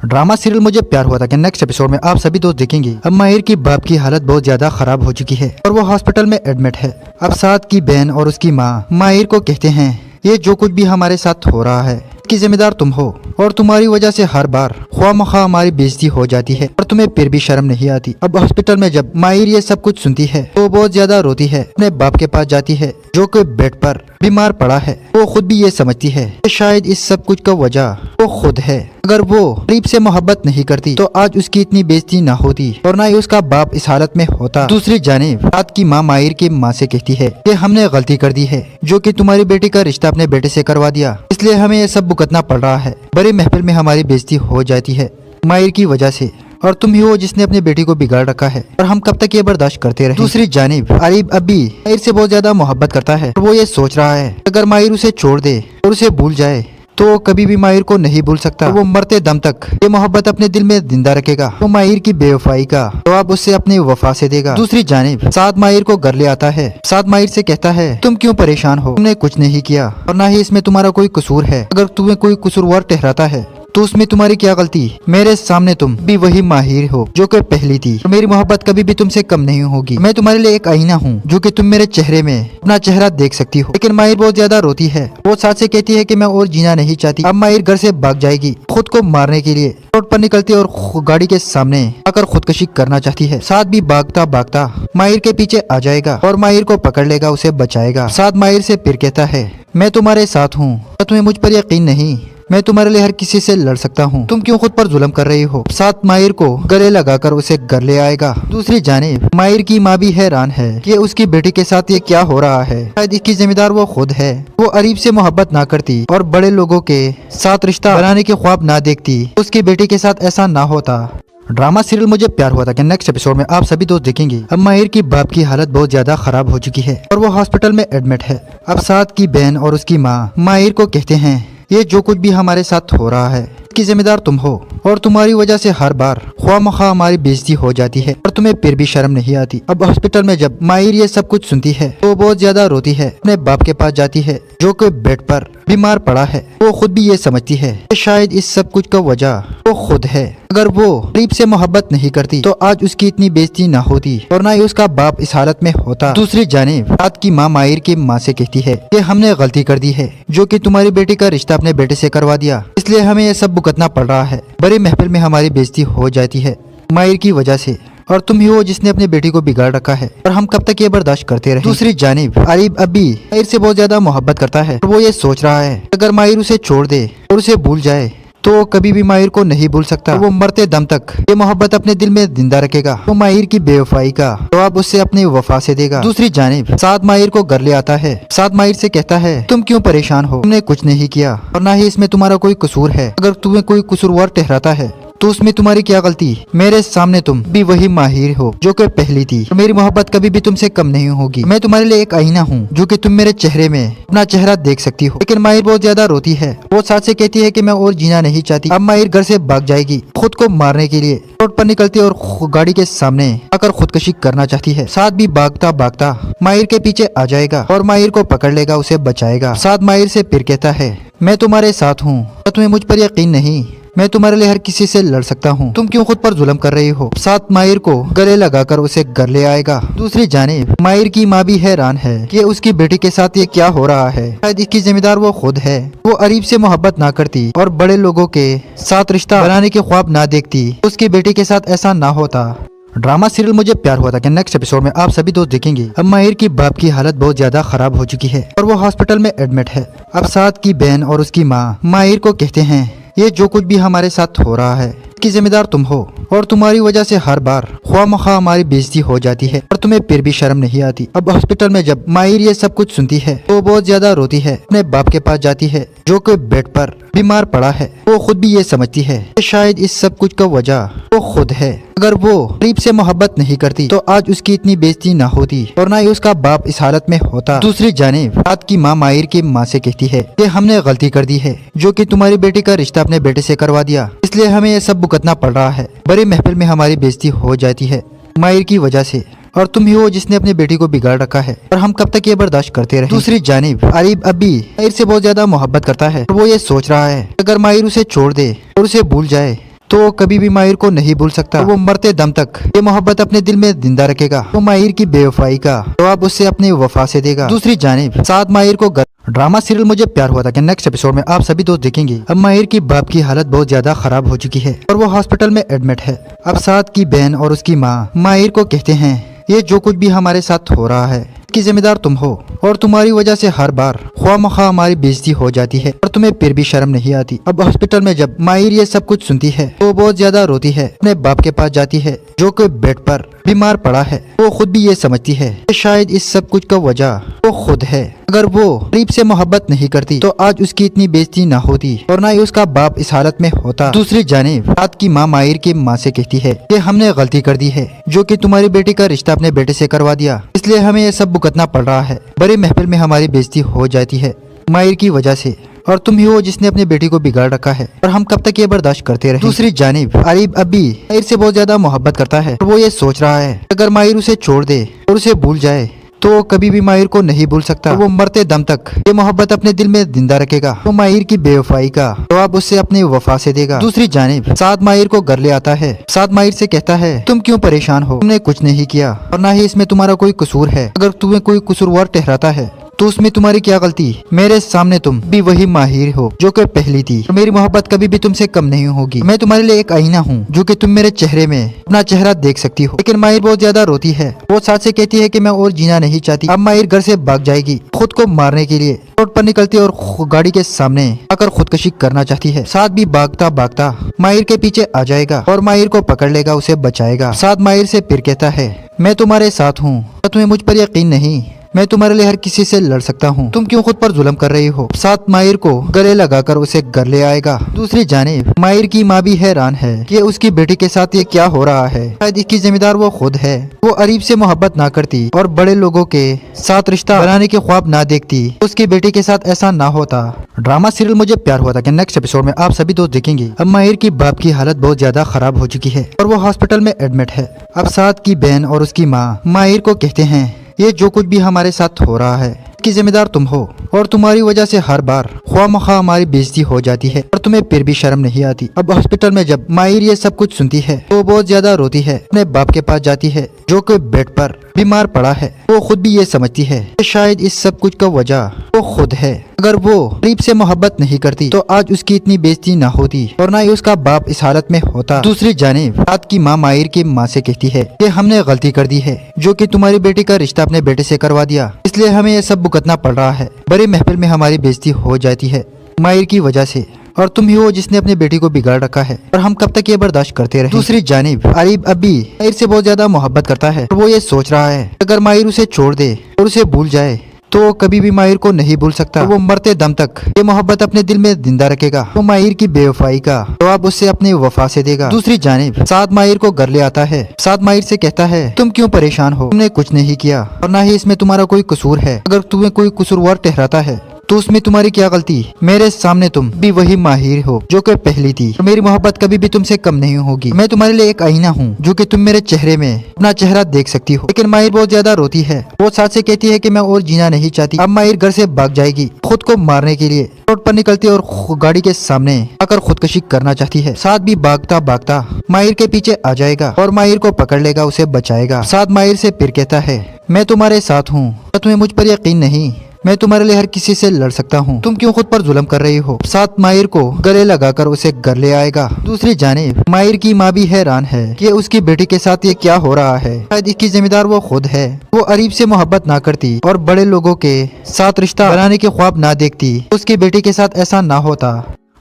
ड्रामा सीरियल मुझे प्यार हुआ था कि नेक्स्ट एपिसोड में आप सभी दोस्त देखेंगे। अब माहिर की बाप की हालत बहुत ज्यादा खराब हो चुकी है और वो हॉस्पिटल में एडमिट है। अब साथ की बहन और उसकी माँ माहिर को कहते हैं ये जो कुछ भी हमारे साथ हो रहा है इसकी जिम्मेदार तुम हो और तुम्हारी वजह से हर बार ख्वामखा हमारी बेइज्जती हो जाती है और तुम्हें फिर भी शर्म नहीं आती। अब हॉस्पिटल में जब माहिर ये सब कुछ सुनती है तो बहुत ज्यादा रोती है। अपने बाप के पास जाती है जो कि बेड पर बीमार पड़ा है। वो खुद भी ये समझती है कि शायद इस सब कुछ का वजह वो खुद है। अगर वो करीब से मोहब्बत नहीं करती तो आज उसकी इतनी बेइज्जती ना होती और ना ही उसका बाप इस हालत में होता। दूसरी जानिब रात की माँ माहिर की माँ से कहती है कि हमने गलती कर दी है जो कि तुम्हारी बेटी का रिश्ता अपने बेटे से करवा दिया, इसलिए हमें ये सब भुगतना पड़ रहा है। बड़ी महफिल में हमारी बेइज्जती हो जाती है माहिर की वजह से और तुम ही हो जिसने अपनी बेटी को बिगाड़ रखा है और हम कब तक ये बर्दाश्त करते रहे। दूसरी जानिब आरिफ अब भी माहिर से बहुत ज्यादा मोहब्बत करता है और वो ये सोच रहा है अगर माहिर उसे छोड़ दे और उसे भूल जाए तो कभी भी माहिर को नहीं भूल सकता। वो मरते दम तक ये मोहब्बत अपने दिल में जिंदा रखेगा। वो माहिर की बेवफाई का जवाब उससे अपनी वफा से देगा। दूसरी जानिब साद माहिर को घर ले आता है। साद माहिर से कहता है तुम क्यों परेशान हो, तुमने कुछ नहीं किया और ना ही इसमें तुम्हारा कोई कसूर है। अगर तुम्हें कोई कसूरवार ठहराता है तो उसमें तुम्हारी क्या गलती। मेरे सामने तुम भी वही माहिर हो जो कि पहली थी। मेरी मोहब्बत कभी भी तुमसे कम नहीं होगी। मैं तुम्हारे लिए एक आईना हूँ जो कि तुम मेरे चेहरे में अपना चेहरा देख सकती हो। लेकिन माहिर बहुत ज्यादा रोती है। वो साथ से कहती है कि मैं और जीना नहीं चाहती। अब माहिर घर से भाग जाएगी खुद को मारने के लिए। रोड पर निकलती है और गाड़ी के सामने आकर खुदकुशी करना चाहती है। साद भी भागता भागता माहिर के पीछे आ जाएगा और माहिर को पकड़ लेगा, उसे बचाएगा। साद माहिर से फिर कहता है मैं तुम्हारे साथ हूँ, तुम्हें मुझ पर यकीन नहीं, मैं तुम्हारे लिए हर किसी से लड़ सकता हूँ, तुम क्यों खुद पर जुल्म कर रही हो। साथ माहिर को गले लगाकर उसे घर ले आएगा। दूसरी जानिब माहिर की माँ भी हैरान है कि उसकी बेटी के साथ ये क्या हो रहा है। शायद इसकी जिम्मेदार वो खुद है। वो आरिफ से मोहब्बत ना करती और बड़े लोगों के साथ रिश्ता बनाने के ख्वाब ना देखती, उसकी बेटी के साथ ऐसा ना होता। ड्रामा सीरियल मुझे प्यार हुआ था कि नेक्स्ट एपिसोड में आप सभी दोस्त देखेंगे। अब माहिर की बाप की हालत बहुत ज्यादा खराब हो चुकी है और वो हॉस्पिटल में एडमिट है। अब साद की बहन और उसकी माँ माहिर को कहते हैं ये जो कुछ भी हमारे साथ हो रहा है इसकी जिम्मेदार तुम हो और तुम्हारी वजह से हर बार ख्वामखा हमारी बेइज्जती हो जाती है और तुम्हें फिर भी शर्म नहीं आती। अब हॉस्पिटल में जब माहिर ये सब कुछ सुनती है तो बहुत ज्यादा रोती है। अपने बाप के पास जाती है जो कि बेड पर बीमार पड़ा है। वो खुद भी ये समझती है कि शायद इस सब कुछ का वजह वो खुद है। अगर वो आरिफ से मोहब्बत नहीं करती तो आज उसकी इतनी बेइज्जती ना होती और ना ही उसका बाप इस हालत में होता। दूसरी जानिब साद की माँ माहिर की माँ से कहती है कि हमने गलती कर दी है जो कि तुम्हारी बेटी का रिश्ता अपने बेटे से करवा दिया, इसलिए हमें ये सब भुगतना पड़ रहा है। बड़ी महफिल में हमारी बेइज्जती हो जाती है माहिर की वजह से और तुम ही हो जिसने अपनी बेटी को बिगाड़ रखा है और हम कब तक ये बर्दाश्त करते रहे। दूसरी जानिब आरिफ अब भी माहिर से बहुत ज्यादा मोहब्बत करता है और वो ये सोच रहा है अगर माहिर उसे छोड़ दे और उसे भूल जाए तो कभी भी माहिर को नहीं भूल सकता। वो मरते दम तक ये मोहब्बत अपने दिल में जिंदा रखेगा। वो माहिर की बेवफाई का जवाब उससे अपनी वफा से देगा। दूसरी जानिब साद माहिर को घर ले आता है। साद माहिर से कहता है तुम क्यों परेशान हो, तुमने कुछ नहीं किया और ना ही इसमें तुम्हारा कोई कसूर है। अगर तुम्हें कोई कसूरवार ठहराता है तो उसमें तुम्हारी क्या गलती। मेरे सामने तुम भी वही माहिर हो जो कि पहली थी। मेरी मोहब्बत कभी भी तुमसे कम नहीं होगी। मैं तुम्हारे लिए एक आईना हूँ जो कि तुम मेरे चेहरे में अपना चेहरा देख सकती हो। लेकिन माहिर बहुत ज्यादा रोती है। वो साथ से कहती है कि मैं और जीना नहीं चाहती। अब माहिर घर से भाग जाएगी खुद को मारने के लिए। रोड पर निकलती है और गाड़ी के सामने आकर खुदकुशी करना चाहती है। साद भी भागता भागता माहिर के पीछे आ जाएगा और माहिर को पकड़ लेगा, उसे बचाएगा। साद माहिर से फिर कहता है मैं तुम्हारे साथ हूँ, तुम्हें मुझ पर यकीन नहीं, मैं तुम्हारे लिए हर किसी से लड़ सकता हूँ, तुम क्यों खुद पर जुल्म कर रही हो। साथ माहिर को गले लगाकर उसे घर ले आएगा। दूसरी जानिब माहिर की माँ भी हैरान है कि उसकी बेटी के साथ ये क्या हो रहा है। शायद इसकी जिम्मेदार वो खुद है। वो आरिफ से मोहब्बत ना करती और बड़े लोगों के साथ रिश्ता बनाने के ख्वाब ना देखती, उसकी बेटी के साथ ऐसा ना होता। ड्रामा सीरियल मुझे प्यार हुआ था कि नेक्स्ट एपिसोड में आप सभी दोस्त देखेंगे। अब माहिर की बाप की हालत बहुत ज्यादा खराब हो चुकी है और वो हॉस्पिटल में एडमिट है। अब साद की बहन और उसकी माँ माहिर को कहते हैं ये जो कुछ भी हमारे साथ हो रहा है इसकी जिम्मेदार तुम हो और तुम्हारी वजह से हर बार ख्वामखा हमारी बेइज्जती हो जाती है और तुम्हें फिर भी शर्म नहीं आती। अब हॉस्पिटल में जब माहिर ये सब कुछ सुनती है तो बहुत ज्यादा रोती है। अपने बाप के पास जाती है जो कि बेड पर बीमार पड़ा है। वो खुद भी ये समझती है कि शायद इस सब कुछ का वजह वो खुद है। अगर वो आरिफ से मोहब्बत नहीं करती तो आज उसकी इतनी बेइज्जती ना होती और ना ही उसका बाप इस हालत में होता। दूसरी जानिब साद की माँ माहिर की माँ से कहती है कि हमने गलती कर दी है जो कि तुम्हारी बेटी का रिश्ता अपने बेटे से करवा दिया, इसलिए हमें ये सब भुगतना पड़ रहा है। बड़ी महफिल में हमारी बेइज्जती हो जाती है माहिर की वजह से और तुम ही हो जिसने अपनी बेटी को बिगाड़ रखा है और हम कब तक ये बर्दाश्त करते रहे। दूसरी जानिब आरिफ अब भी माहिर से बहुत ज्यादा मोहब्बत करता है और वो ये सोच रहा है अगर माहिर उसे छोड़ दे और उसे भूल जाए तो कभी भी माहिर को नहीं भूल सकता। वो मरते दम तक ये मोहब्बत अपने दिल में जिंदा रखेगा। वो माहिर की बेवफाई का जवाब उससे अपनी वफा से देगा। दूसरी जानिब साद माहिर को ड्रामा सीरियल मुझे प्यार हुआ था कि नेक्स्ट एपिसोड में आप सभी दोस्त देखेंगे। अब माहिर की बाप की हालत बहुत ज्यादा खराब हो चुकी है और वो हॉस्पिटल में एडमिट है। अब साद की बहन और उसकी माँ माहिर को कहते हैं ये जो कुछ भी हमारे साथ हो रहा है की जिम्मेदार तुम हो और तुम्हारी वजह से हर बार ख्वामखा हमारी बेइज्जती हो जाती है और तुम्हें फिर भी शर्म नहीं आती। अब हॉस्पिटल में जब माहिर ये सब कुछ सुनती है तो बहुत ज्यादा रोती है, अपने बाप के पास जाती है जो कि बेड पर बीमार पड़ा है। वो खुद भी ये समझती है कि शायद इस सब कुछ का वजह वो खुद है। अगर वो गरीब से मोहब्बत नहीं करती तो आज उसकी इतनी बेइज्जती ना होती और ना ही उसका बाप इस हालत में होता। दूसरी जानिब रात की माँ माहिर की माँ से कहती है कि हमने गलती कर दी है जो कि तुम्हारी बेटी का रिश्ता अपने बेटे से करवा दिया, इसलिए हमें ये सब भुगतना पड़ रहा है। बड़ी महफिल में हमारी बेइज्जती हो जाती है माहिर की वजह से और तुम ही हो जिसने अपनी बेटी को बिगाड़ रखा है और हम कब तक ये बर्दाश्त करते रहे। दूसरी जानिब आरिफ अब भी माहिर से बहुत ज्यादा मोहब्बत करता है और वो ये सोच रहा है अगर माहिर उसे छोड़ दे और उसे भूल जाए तो कभी भी माहिर को नहीं भूल सकता। वो मरते दम तक ये मोहब्बत अपने दिल में जिंदा रखेगा। वो माहिर की बेवफाई का जवाब उससे अपनी वफा से देगा। दूसरी जानिब साद माहिर को घर ले आता है। साद माहिर से कहता है तुम क्यों परेशान हो, तुमने कुछ नहीं किया और ना ही इसमें तुम्हारा कोई कसूर है। अगर तुम्हें कोई कसूरवार ठहराता है तो उसमें तुम्हारी क्या गलती। मेरे सामने तुम भी वही माहिर हो जो कि पहली थी। मेरी मोहब्बत कभी भी तुमसे कम नहीं होगी। मैं तुम्हारे लिए एक आईना हूँ जो कि तुम मेरे चेहरे में अपना चेहरा देख सकती हो। लेकिन माहिर बहुत ज्यादा रोती है। वो साथ से कहती है कि मैं और जीना नहीं चाहती। अब माहिर घर से भाग जाएगी खुद को मारने के लिए। रोड पर निकलती और गाड़ी के सामने आकर खुदकुशी करना चाहती है। साथ भी भागता भागता माहिर के पीछे आ जाएगा और माहिर को पकड़ लेगा, उसे बचाएगा। साथ माहिर से फिर कहता है मैं तुम्हारे साथ हूँ, तुम्हें मुझ पर यकीन नहीं, मैं तुम्हारे लिए हर किसी से लड़ सकता हूँ, तुम क्यों खुद पर जुल्म कर रही हो। साथ माहिर को गले लगाकर उसे घर ले आएगा। दूसरी जानिब माहिर की माँ भी हैरान है कि उसकी बेटी के साथ ये क्या हो रहा है। शायद इसकी जिम्मेदार वो खुद है। वो अरीब से मोहब्बत ना करती और बड़े लोगों के साथ रिश्ता बनाने के ख्वाब ना देखती, उसकी बेटी के साथ ऐसा ना होता। ड्रामा सीरियल मुझे प्यार हुआ था कि नेक्स्ट एपिसोड में आप सभी दोस्त देखेंगे। अब माहिर की बाप की हालत बहुत ज्यादा खराब हो चुकी है और वो हॉस्पिटल में एडमिट है। अब साथ की बहन और उसकी माँ माहिर को कहते हैं ये जो कुछ भी हमारे साथ हो रहा है इसकी जिम्मेदार तुम हो और तुम्हारी वजह से हर बार ख्वामखा हमारी बेइज्जती हो जाती है और तुम्हें फिर भी शर्म नहीं आती। अब हॉस्पिटल में जब माहिर ये सब कुछ सुनती है तो बहुत ज्यादा रोती है, अपने बाप के पास जाती है जो कि बेड पर बीमार पड़ा है। वो खुद भी ये समझती है कि शायद इस सब कुछ का वजह वो खुद है। अगर वो गरीब से मोहब्बत नहीं करती तो आज उसकी इतनी बेइज्जती ना होती और ना ही उसका बाप इस हालत में होता। दूसरी जानिब रात की माँ माहिर की माँ से कहती है कि हमने गलती कर दी है जो कि तुम्हारी बेटी का रिश्ता अपने बेटे से करवा दिया, इसलिए हमें ये सब भुगतना पड़ रहा है। बड़ी महफिल में हमारी बेइज्जती हो जाती है माहिर की वजह से और तुम ही हो जिसने अपनी बेटी को बिगाड़ रखा है और हम कब तक ये बर्दाश्त करते रहे। दूसरी जानिब आरिफ अब भी माहिर से बहुत ज्यादा मोहब्बत करता है और वो ये सोच रहा है अगर माहिर उसे छोड़ दे और उसे भूल जाए तो कभी भी माहिर को नहीं भूल सकता। वो मरते दम तक ये मोहब्बत अपने दिल में जिंदा रखेगा। वो माहिर की बेवफाई का जवाब उससे अपनी वफा से देगा। दूसरी जानिब साद माहिर को घर ले आता है। साद माहिर से कहता है तुम क्यों परेशान हो, तुमने कुछ नहीं किया और ना ही इसमें तुम्हारा कोई कसूर है। अगर तुम्हें कोई कसूरवार ठहराता है तो उसमें तुम्हारी क्या गलती। मेरे सामने तुम भी वही माहिर हो जो कि पहली थी। मेरी मोहब्बत कभी भी तुमसे कम नहीं होगी। मैं तुम्हारे लिए एक आईना हूँ जो कि तुम मेरे चेहरे में अपना चेहरा देख सकती हो। लेकिन माहिर बहुत ज्यादा रोती है। वो साथ से कहती है कि मैं और जीना नहीं चाहती। अब माहिर घर से भाग जाएगी खुद को मारने के लिए। रोड पर निकलती और गाड़ी के सामने आकर खुदकुशी करना चाहती है। साथ भी भागता भागता माहिर के पीछे आ जाएगा और माहिर को पकड़ लेगा, उसे बचाएगा। साथ माहिर से फिर कहता है मैं तुम्हारे साथ हूँ, तुम्हें मुझ पर यकीन नहीं, मैं तुम्हारे लिए हर किसी से लड़ सकता हूँ, तुम क्यों खुद पर जुल्म कर रही हो। साथ माहिर को गले लगाकर उसे घर ले आएगा। दूसरी जानिब माहिर की माँ भी हैरान है कि उसकी बेटी के साथ ये क्या हो रहा है। शायद इसकी जिम्मेदार वो खुद है। वो अरीब से मोहब्बत ना करती और बड़े लोगों के साथ रिश्ता बनाने के ख्वाब ना देखती, उसकी बेटी के साथ ऐसा ना होता।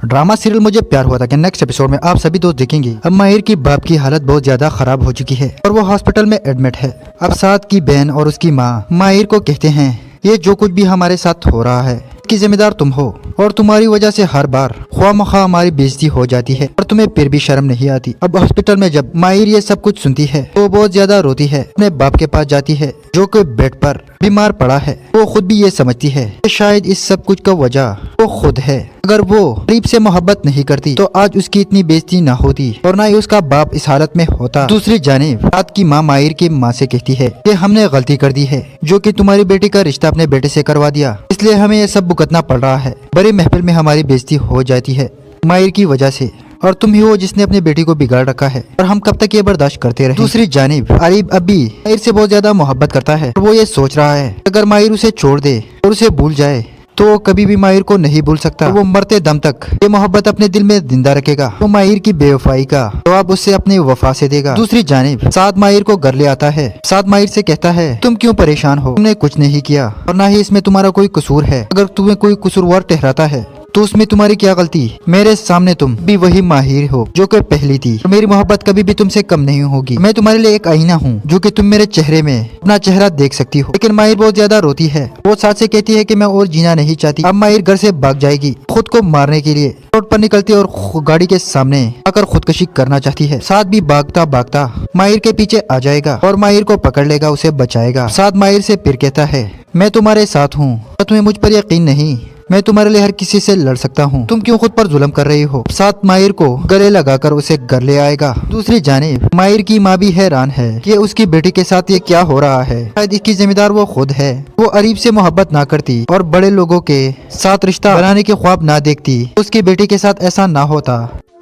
ड्रामा सीरियल मुझे प्यार हुआ था कि नेक्स्ट एपिसोड में आप सभी दोस्त देखेंगे। अब माहिर की बाप की हालत बहुत ज्यादा खराब हो चुकी है और वो हॉस्पिटल में एडमिट है। अब साथ की बहन और उसकी माँ माहिर को कहते हैं ये जो कुछ भी हमारे साथ हो रहा है इसकी जिम्मेदार तुम हो और तुम्हारी वजह से हर बार ख्वामखा हमारी बेइज्जती हो जाती है और तुम्हें फिर भी शर्म नहीं आती। अब हॉस्पिटल में जब माहिर ये सब कुछ सुनती है तो बहुत ज्यादा रोती है, अपने बाप के पास जाती है जो कि बेड पर बीमार पड़ा है। वो खुद भी ये समझती है कि शायद इस सब कुछ का वजह वो खुद है। अगर वो गरीब से मोहब्बत नहीं करती तो आज उसकी इतनी बेइज्जती ना होती और ना ही उसका बाप इस हालत में होता। दूसरी जानिब रात की माँ माहिर की माँ से कहती है कि हमने गलती कर दी है जो कि तुम्हारी बेटी का रिश्ता अपने बेटे से करवा दिया, इसलिए हमें ये सब भुगतना पड़ रहा है। बड़ी महफिल में हमारी बेइज्जती हो जाती है माहिर की वजह से और तुम ही हो जिसने अपनी बेटी को बिगाड़ रखा है और हम कब तक ये बर्दाश्त करते रहे। दूसरी जानिब आरिफ अब भी माहिर से बहुत ज्यादा मोहब्बत करता है और वो ये सोच रहा है अगर माहिर उसे छोड़ दे और उसे भूल जाए तो कभी भी माहिर को नहीं भूल सकता। वो मरते दम तक ये मोहब्बत अपने दिल में जिंदा रखेगा। वो माहिर की बेवफाई का जवाब उससे अपनी वफा से देगा। दूसरी जानिब साद माहिर को घर ले आता है। साद माहिर से कहता है, तुम क्यों परेशान हो, तुमने कुछ नहीं किया और ना ही इसमें तुम्हारा कोई कसूर है। अगर तुम्हें कोई कसूरवार ठहराता है तो उसमें तुम्हारी क्या गलती। मेरे सामने तुम भी वही माहिर हो जो कि पहली थी। मेरी मोहब्बत कभी भी तुमसे कम नहीं होगी। मैं तुम्हारे लिए एक आईना हूँ जो कि तुम मेरे चेहरे में अपना चेहरा देख सकती हो। लेकिन माहिर बहुत ज्यादा रोती है। वो साथ से कहती है कि मैं और जीना नहीं चाहती। अब माहिर घर से भाग जाएगी खुद को मारने के लिए। रोड पर निकलती और गाड़ी के सामने आकर खुदकुशी करना चाहती है। साद भी भागता भागता माहिर के पीछे आ जाएगा और माहिर को पकड़ लेगा, उसे बचाएगा। साद माहिर से फिर कहता है, मैं तुम्हारे साथ हूँ, तुम्हें मुझ पर यकीन नहीं। मैं तुम्हारे लिए हर किसी से लड़ सकता हूँ। तुम क्यों खुद पर जुल्म कर रही हो। साथ माहिर को गले लगाकर उसे घर ले आएगा। दूसरी जानिब माहिर की माँ भी हैरान है कि उसकी बेटी के साथ ये क्या हो रहा है। शायद इसकी जिम्मेदार वो खुद है। वो अरीब से मोहब्बत ना करती और बड़े लोगों के साथ रिश्ता बनाने के ख्वाब ना देखती, उसकी बेटी के साथ ऐसा ना होता।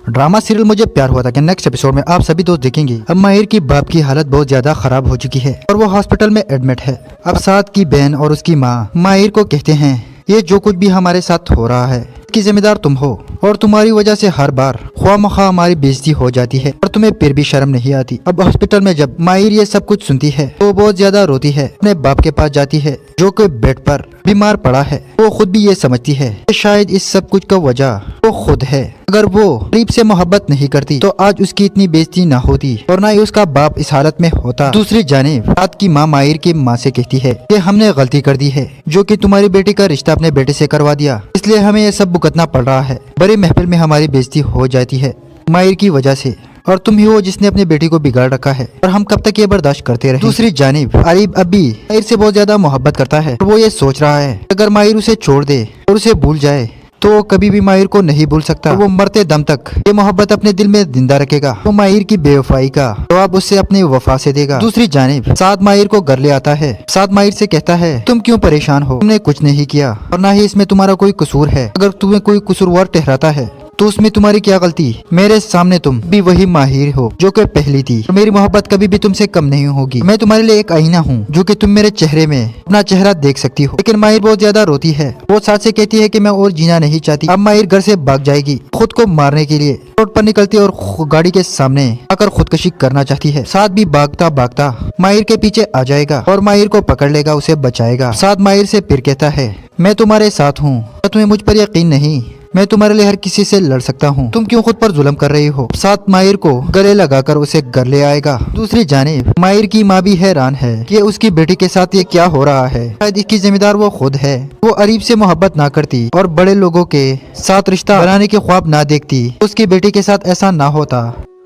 ड्रामा सीरियल मुझे प्यार हुआ था कि नेक्स्ट एपिसोड में आप सभी दोस्त देखेंगे। अब माहिर की बाप की हालत बहुत ज्यादा खराब हो चुकी है और वो हॉस्पिटल में एडमिट है। अब साद की बहन और उसकी माँ माहिर को कहते हैं, ये जो कुछ भी हमारे साथ हो रहा है इसकी जिम्मेदार तुम हो और तुम्हारी वजह से हर बार ख्वामखा हमारी बेइज्जती हो जाती है और तुम्हें फिर भी शर्म नहीं आती। अब हॉस्पिटल में जब माहिर ये सब कुछ सुनती है तो बहुत ज्यादा रोती है। अपने बाप के पास जाती है जो कि बेड पर बीमार पड़ा है। वो खुद भी ये समझती है कि शायद इस सब कुछ का वजह वो खुद है। अगर वो अरीब से मोहब्बत नहीं करती तो आज उसकी इतनी बेइज्जती ना होती और ना ही उसका बाप इस हालत में होता। दूसरी जानिब साद की माँ माहिर की माँ से कहती है कि हमने गलती कर दी है जो कि तुम्हारी बेटी का रिश्ता अपने बेटे से करवा दिया, इसलिए हमें ये सब भुगतना पड़ रहा है। बड़ी महफिल में हमारी बेइज्जती हो जाती है माहिर की वजह से और तुम ही हो जिसने अपनी बेटी को बिगाड़ रखा है और हम कब तक ये बर्दाश्त करते रहे। दूसरी जानिब अरीब अब भी माहिर से बहुत ज्यादा मोहब्बत करता है और वो ये सोच रहा है अगर माहिर उसे छोड़ दे और उसे भूल जाए तो कभी भी माहिर को नहीं भूल सकता। वो मरते दम तक ये मोहब्बत अपने दिल में जिंदा रखेगा। वो माहिर की बेवफाई का जवाब उससे अपनी वफा से देगा। दूसरी जानिब साद माहिर को घर ले आता है। साद माहिर से कहता है, तुम क्यों परेशान हो, तुमने कुछ नहीं किया और ना ही इसमें तुम्हारा कोई कसूर है। अगर तुम्हें कोई कसूरवार ठहराता है तो उसमें तुम्हारी क्या गलती। मेरे सामने तुम भी वही माहिर हो जो कि पहली थी। मेरी मोहब्बत कभी भी तुमसे कम नहीं होगी। मैं तुम्हारे लिए एक आईना हूँ जो कि तुम मेरे चेहरे में अपना चेहरा देख सकती हो। लेकिन माहिर बहुत ज्यादा रोती है। वो साथ से कहती है कि मैं और जीना नहीं चाहती। अब माहिर घर से भाग जाएगी खुद को मारने के लिए। रोड पर निकलती और गाड़ी के सामने आकर खुदकुशी करना चाहती है। साद भी भागता भागता माहिर के पीछे आ जाएगा और माहिर को पकड़ लेगा, उसे बचाएगा। साद माहिर से फिर कहता है, मैं तुम्हारे साथ हूँ, तुम्हें मुझ पर यकीन नहीं। मैं तुम्हारे लिए हर किसी से लड़ सकता हूँ। तुम क्यों खुद पर जुल्म कर रही हो। साथ माहिर को गले लगाकर उसे घर ले आएगा। दूसरी जानिब माहिर की माँ भी हैरान है कि उसकी बेटी के साथ ये क्या हो रहा है। शायद इसकी जिम्मेदार वो खुद है। वो अरीब से मोहब्बत ना करती और बड़े लोगों के साथ रिश्ता बनाने के ख्वाब ना देखती, उसकी बेटी के साथ ऐसा ना होता।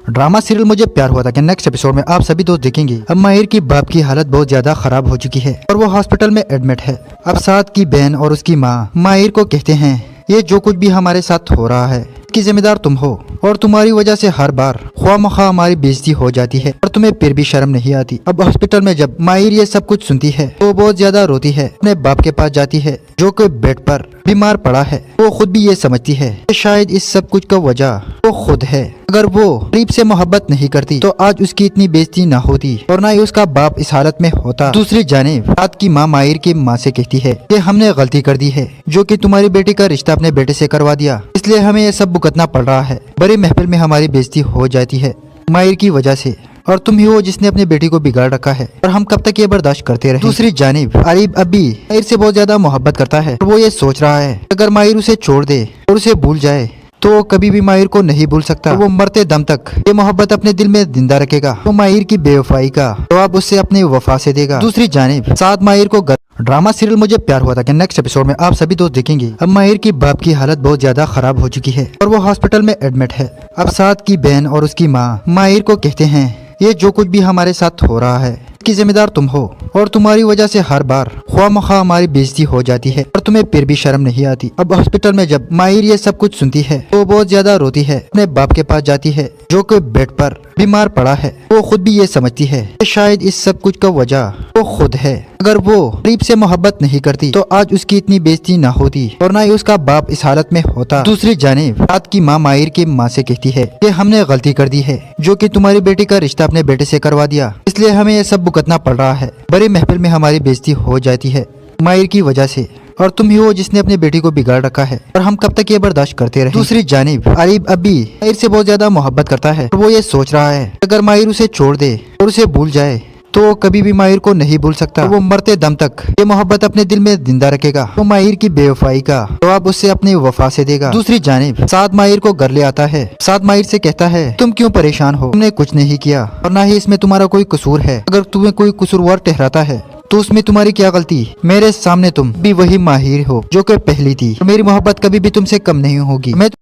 ड्रामा सीरियल मुझे प्यार हुआ था कि नेक्स्ट एपिसोड में आप सभी दोस्त देखेंगे। अब माहिर की बाप की हालत बहुत ज्यादा खराब हो चुकी है और वो हॉस्पिटल में एडमिट है। अब साद की बहन और उसकी माँ माहिर को कहते हैं, ये जो कुछ भी हमारे साथ हो रहा है इसकी जिम्मेदार तुम हो और तुम्हारी वजह से हर बार ख्वामखा हमारी बेइज्जती हो जाती है और तुम्हें फिर भी शर्म नहीं आती। अब हॉस्पिटल में जब माहिर ये सब कुछ सुनती है तो बहुत ज्यादा रोती है। अपने बाप के पास जाती है जो कि बेड पर बीमार पड़ा है। वो खुद भी ये समझती है कि शायद इस सब कुछ का वजह वो खुद है। अगर वो अरीब से मोहब्बत नहीं करती तो आज उसकी इतनी बेइज्जती ना होती और ना ही उसका बाप इस हालत में होता। दूसरी जानिब साद की माँ माहिर की माँ से कहती है कि हमने गलती कर दी है जो कि तुम्हारी बेटी का रिश्ता अपने बेटे से करवा दिया, इसलिए हमें ये सब भुगतना पड़ रहा है। बड़ी महफिल में हमारी बेइज्जती हो जाती है माहिर की वजह से और तुम ही हो जिसने अपनी बेटी को बिगाड़ रखा है और हम कब तक ये बर्दाश्त करते रहे। दूसरी जानिब अरीब अब भी माहिर से बहुत ज्यादा मोहब्बत करता है और वो ये सोच रहा है अगर माहिर उसे छोड़ दे और उसे भूल जाए तो कभी भी माहिर को नहीं भूल सकता। वो मरते दम तक ये मोहब्बत अपने दिल में जिंदा रखेगा। वो माहिर की बेवफाई का जवाब उससे अपनी वफा से देगा। दूसरी जानिब साद माहिर को ड्रामा सीरियल मुझे प्यार हुआ था कि नेक्स्ट एपिसोड में आप सभी दोस्त देखेंगे। अब माहिर की बाप की हालत बहुत ज्यादा खराब हो चुकी है और वो हॉस्पिटल में एडमिट है। अब साद की बहन और उसकी माँ माहिर को कहते हैं, ये जो कुछ भी हमारे साथ हो रहा है इसकी जिम्मेदार तुम हो और तुम्हारी वजह से हर बार ख्वामखा हमारी बेइज्जती हो जाती है और तुम्हें फिर भी शर्म नहीं आती। अब हॉस्पिटल में जब माहिर ये सब कुछ सुनती है तो बहुत ज्यादा रोती है। अपने बाप के पास जाती है जो कि बेड पर बीमार पड़ा है। वो खुद भी ये समझती है कि शायद इस सब कुछ का वजह वो खुद है। अगर वो अरीब से मोहब्बत नहीं करती तो आज उसकी इतनी बेइज्जती ना होती और ना ही उसका बाप इस हालत में होता। दूसरी जानिब साद की माँ माहिर की माँ से कहती है कि हमने गलती कर दी है जो कि तुम्हारी बेटी का रिश्ता अपने बेटे से करवा दिया, इसलिए हमें ये सब भुगतना पड़ रहा है। बड़ी महफिल में हमारी बेइज्जती हो जाती है माहिर की वजह से और तुम ही हो जिसने अपनी बेटी को बिगाड़ रखा है, और हम कब तक ये बर्दाश्त करते रहे। दूसरी जानिब आरिफ अब भी माहिर से बहुत ज्यादा मोहब्बत करता है, और वो ये सोच रहा है अगर माहिर उसे छोड़ दे और उसे भूल जाए तो वो कभी भी माहिर को नहीं भूल सकता। वो मरते दम तक ये मोहब्बत अपने दिल में जिंदा रखेगा। वो माहिर की बेवफाई का जवाब उससे अपनी वफा से देगा। दूसरी जानिब साद माहिर को घर ले आता है। साद माहिर से कहता है तुम क्यों परेशान हो, तुमने कुछ नहीं किया और ना ही इसमें तुम्हारा कोई कसूर है। अगर तुम्हें कोई कसूरवार ठहराता है तो उसमें तुम्हारी क्या गलती। मेरे सामने तुम भी वही माहिर हो जो कि पहली थी। मेरी मोहब्बत कभी भी तुमसे कम नहीं होगी। मैं